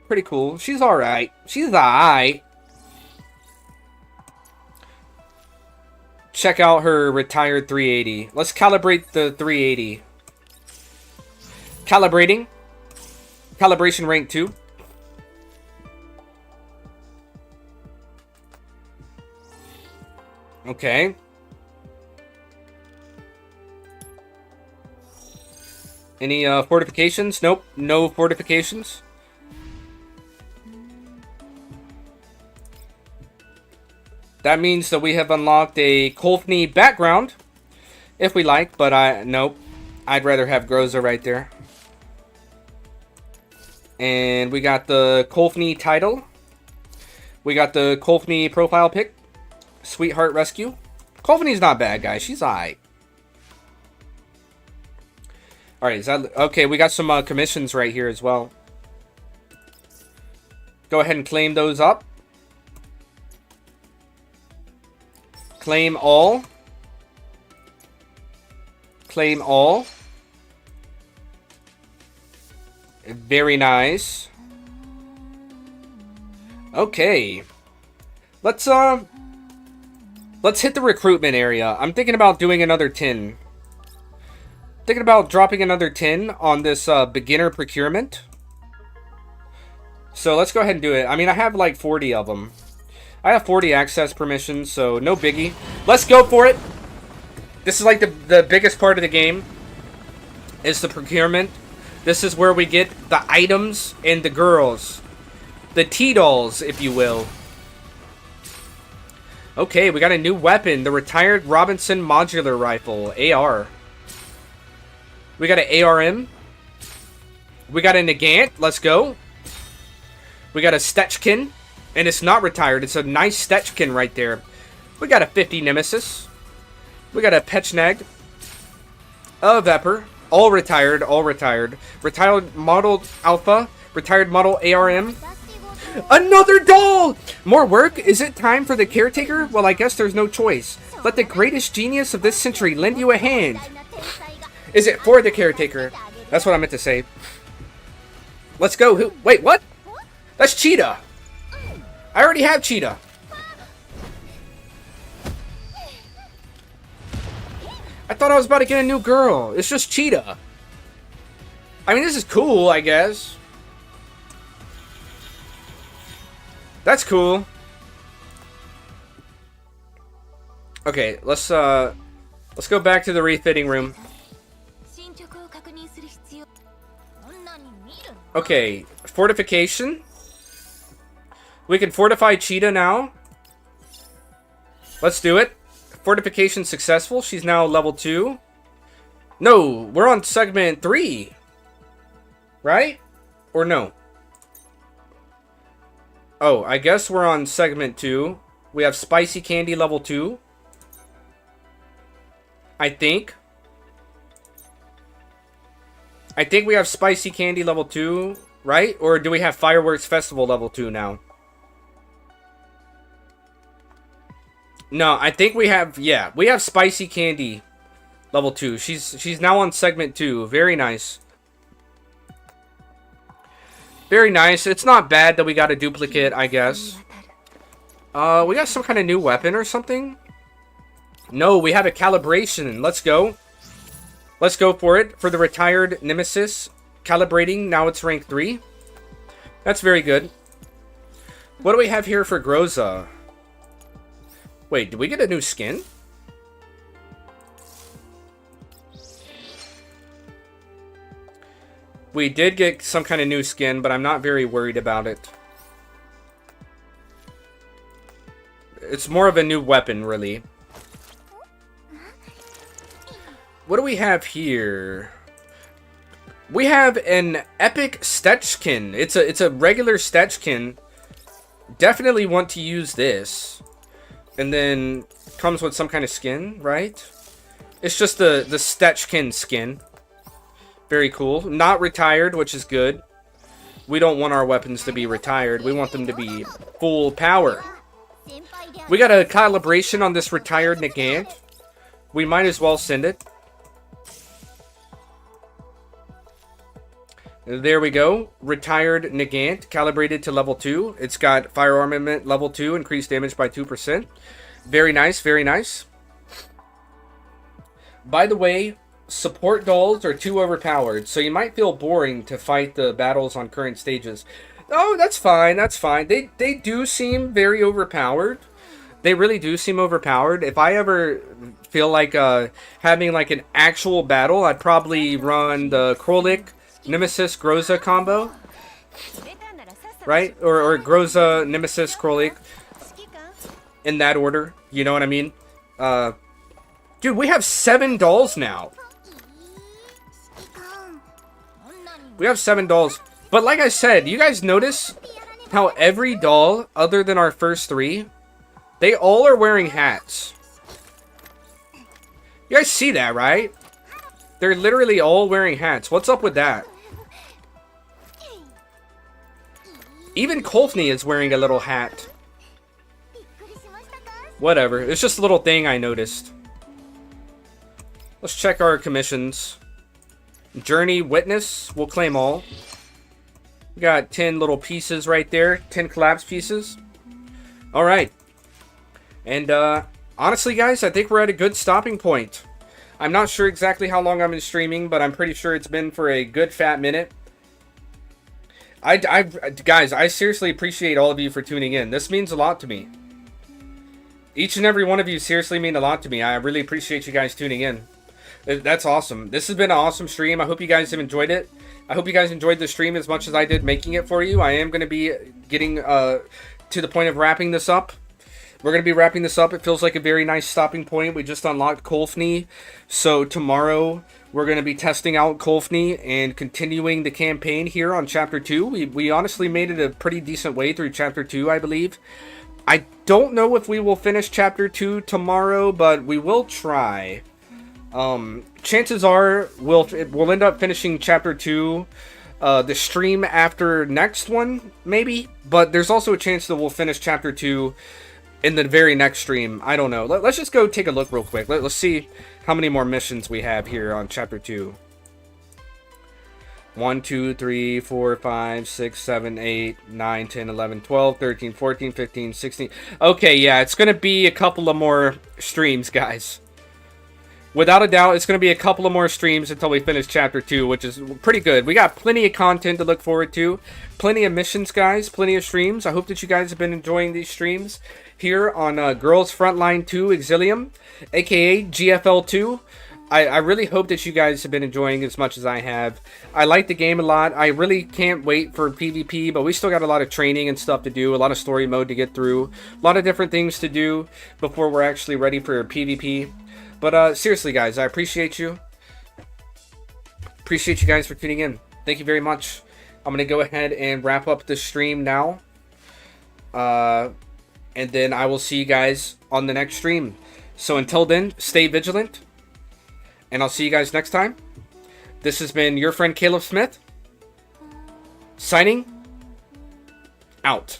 Pretty cool. She's alright. She's alright. Check out her retired 380. Let's calibrate the 380. Calibrating. Calibration rank 2. Okay. Any fortifications? Nope. No fortifications. That means that we have unlocked a Kolfni background, if we like, but nope. I'd rather have Groza right there. And we got the Kolfney title. We got the Kolfney profile pic. Sweetheart Rescue. Kolfney's not bad, guys. She's alright. Alright, is that... Okay, we got some commissions right here as well. Go ahead and claim those up. Claim all. Claim all. Very nice. Okay. Let's hit the recruitment area. I'm thinking about doing another 10. Thinking about dropping another 10 on this beginner procurement. So let's go ahead and do it. I mean, I have like 40 of them. I have 40 access permissions, so no biggie. Let's go for it. This is like the biggest part of the game. Is the procurement. This is where we get the items and the girls. The T-dolls, if you will. Okay, we got a new weapon. The Retired Robinson Modular Rifle. AR. We got an ARM. We got a Nagant. Let's go. We got a Stetchkin. And it's not retired. It's a nice Stetchkin right there. We got a 50 Nemesis. We got a Pechnag. A Vepr. All retired. All retired. Retired Model Alpha. Retired Model ARM. Another doll! More work? Is it time for the caretaker? Well, I guess there's no choice. Let the greatest genius of this century lend you a hand. Is it for the caretaker? That's what I meant to say. Let's go. Who? Wait, what? That's Cheetah. I already have Cheetah. I thought I was about to get a new girl. It's just Cheetah. I mean, this is cool, I guess. That's cool. Okay, let's go back to the refitting room. Okay, fortification. We can fortify Cheetah now. Let's do it. Fortification successful. She's now level 2. No, we're on segment 3. Right? Or no? Oh, I guess we're on segment 2. We have Spicy Candy level 2. I think we have Spicy Candy level 2, right? Or do we have Fireworks Festival level 2 now? No, I think we have, yeah, we have Spicy Candy level 2. She's now on segment 2. Very nice. Very nice. It's not bad that we got a duplicate, I guess. We got some kind of new weapon or something? No, we have a calibration. Let's go. Let's go for it. For the Retired Nemesis. Calibrating. Now it's rank 3. That's very good. What do we have here for Groza? Wait, did we get a new skin? We did get some kind of new skin, but I'm not very worried about it. It's more of a new weapon, really. What do we have here? We have an epic Stetchkin. It's a regular Stetchkin. Definitely want to use this. And then comes with some kind of skin, right? It's just the Stetchkin skin. Very cool. Not retired, which is good. We don't want our weapons to be retired. We want them to be full power. We got a calibration on this Retired Nagant. We might as well send it. There we go. Retired Nagant, calibrated to level 2. It's got fire armament level 2, increased damage by 2%. Very nice, very nice. By the way, support dolls are too overpowered, so you might feel boring to fight the battles on current stages. Oh, that's fine, that's fine. They do seem very overpowered. They really do seem overpowered. If I ever feel like having like an actual battle, I'd probably run the Leproluck Nemesis Groza combo. Right? Or Groza Nemesis Leproluck. In that order. You know what I mean? Dude, we have 7 dolls now. We have 7 dolls. But like I said, you guys notice how every doll, other than our first 3, they all are wearing hats. You guys see that, right? They're literally all wearing hats. What's up with that? Even Kolfny is wearing a little hat. Whatever. It's just a little thing I noticed. Let's check our commissions. Journey Witness. We'll claim all. We got 10 little pieces right there. 10 collapse pieces. Alright. And, honestly, guys, I think we're at a good stopping point. I'm not sure exactly how long I've been streaming, but I'm pretty sure it's been for a good fat minute. Guys, I seriously appreciate all of you for tuning in. This means a lot to me. Each and every one of you seriously mean a lot to me. I really appreciate you guys tuning in. That's awesome. This has been an awesome stream. I hope you guys have enjoyed it. I hope you guys enjoyed the stream as much as I did making it for you. I am going to be getting to the point of wrapping this up. We're going to be wrapping this up. It feels like a very nice stopping point. We just unlocked Kolfny. So tomorrow we're going to be testing out Kolfny and continuing the campaign here on Chapter 2. We honestly made it a pretty decent way through Chapter 2, I believe. I don't know if we will finish Chapter 2 tomorrow, but we will try. Chances are we'll end up finishing Chapter 2 the stream after next one, maybe. But there's also a chance that we'll finish Chapter 2 in the very next stream. I don't know. Let's just go take a look real quick. Let's see how many more missions we have here on Chapter 2. 1, 2, 3, 4, 5, 6, 7, 8, 9, 10, 11, 12, 13, 14, 15, 16. Okay, yeah, it's going to be a couple of more streams, guys. Without a doubt, it's going to be a couple of more streams until we finish Chapter 2, which is pretty good. We got plenty of content to look forward to. Plenty of missions, guys. Plenty of streams. I hope that you guys have been enjoying these streams here on Girls Frontline 2 Exilium, aka GFL 2. I really hope that you guys have been enjoying as much as I have. I like the game a lot. I really can't wait for PvP, but we still got a lot of training and stuff to do, a lot of story mode to get through, a lot of different things to do before we're actually ready for PvP. But seriously, guys, I appreciate you. Appreciate you guys for tuning in. Thank you very much. I'm going to go ahead and wrap up the stream now. And then I will see you guys on the next stream. So until then, stay vigilant. And I'll see you guys next time. This has been your friend Caleb Smith. Signing out.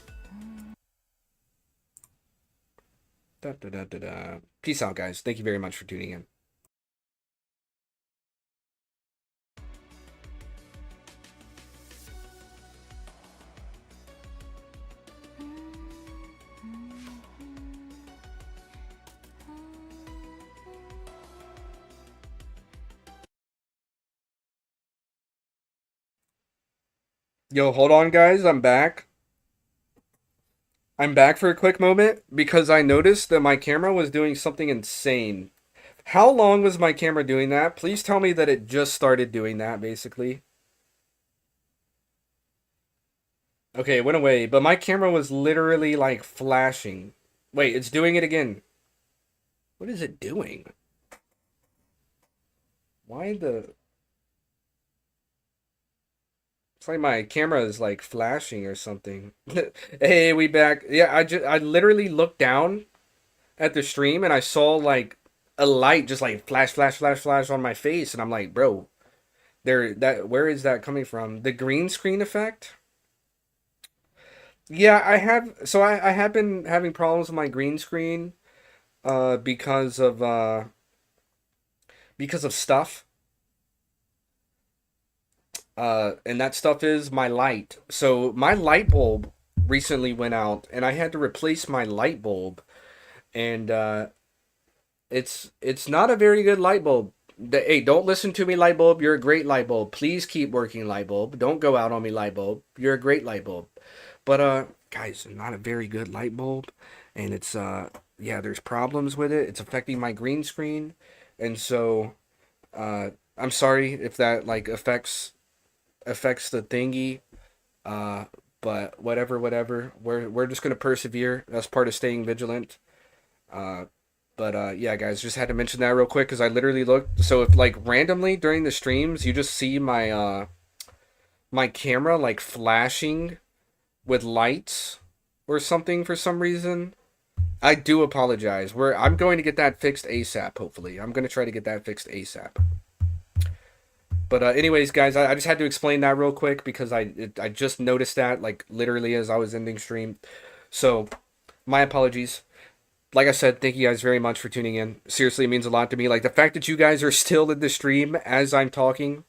Peace out, guys. Thank you very much for tuning in. Yo, hold on, guys. I'm back. I'm back for a quick moment because I noticed that my camera was doing something insane. How long was my camera doing that? Please tell me that it just started doing that, basically. Okay, it went away, but my camera was literally, like, flashing. Wait, it's doing it again. What is it doing? Why the... It's like my camera is like flashing or something. Hey, we back. Yeah, I literally looked down at the stream and I saw like a light just like flash, flash, flash, flash on my face, and I'm like, bro, where is that coming from? The green screen effect? Yeah, I have been having problems with my green screen because of stuff. And that stuff is my light. So my light bulb recently went out, and I had to replace my light bulb. And it's not a very good light bulb. Hey, don't listen to me, light bulb. You're a great light bulb. Please keep working, light bulb. Don't go out on me, light bulb. You're a great light bulb. But guys, not a very good light bulb, and it's yeah, there's problems with it. It's affecting my green screen, and so I'm sorry if that like affects the thingy, but whatever, we're just gonna persevere. That's part of staying vigilant. But yeah, guys, just had to mention that real quick because I literally looked. So if like randomly during the streams you just see my my camera like flashing with lights or something for some reason. I do apologize. I'm going to get that fixed ASAP, hopefully. I'm going to try to get that fixed ASAP. But anyways, guys, I just had to explain that real quick because I just noticed that, like, literally as I was ending stream. So, my apologies. Like I said, thank you guys very much for tuning in. Seriously, it means a lot to me. Like, the fact that you guys are still in the stream as I'm talking,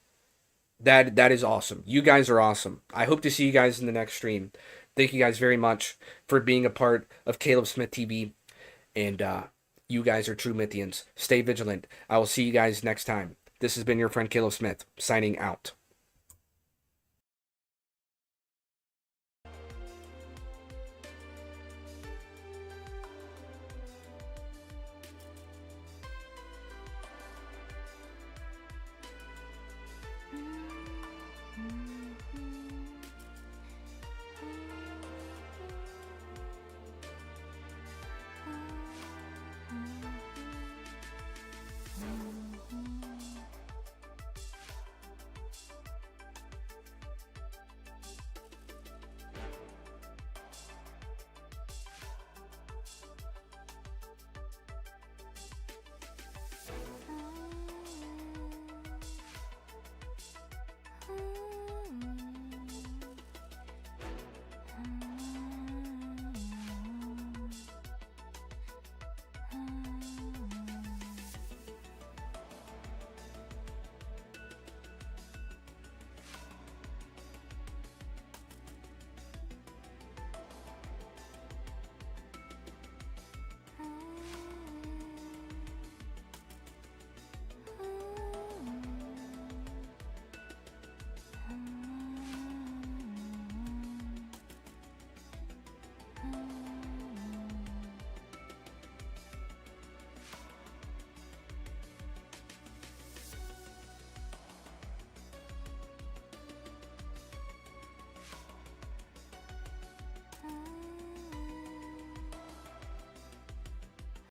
that is awesome. You guys are awesome. I hope to see you guys in the next stream. Thank you guys very much for being a part of Caleb Smith TV. And you guys are true Mythians. Stay vigilant. I will see you guys next time. This has been your friend Caleb Smith, signing out.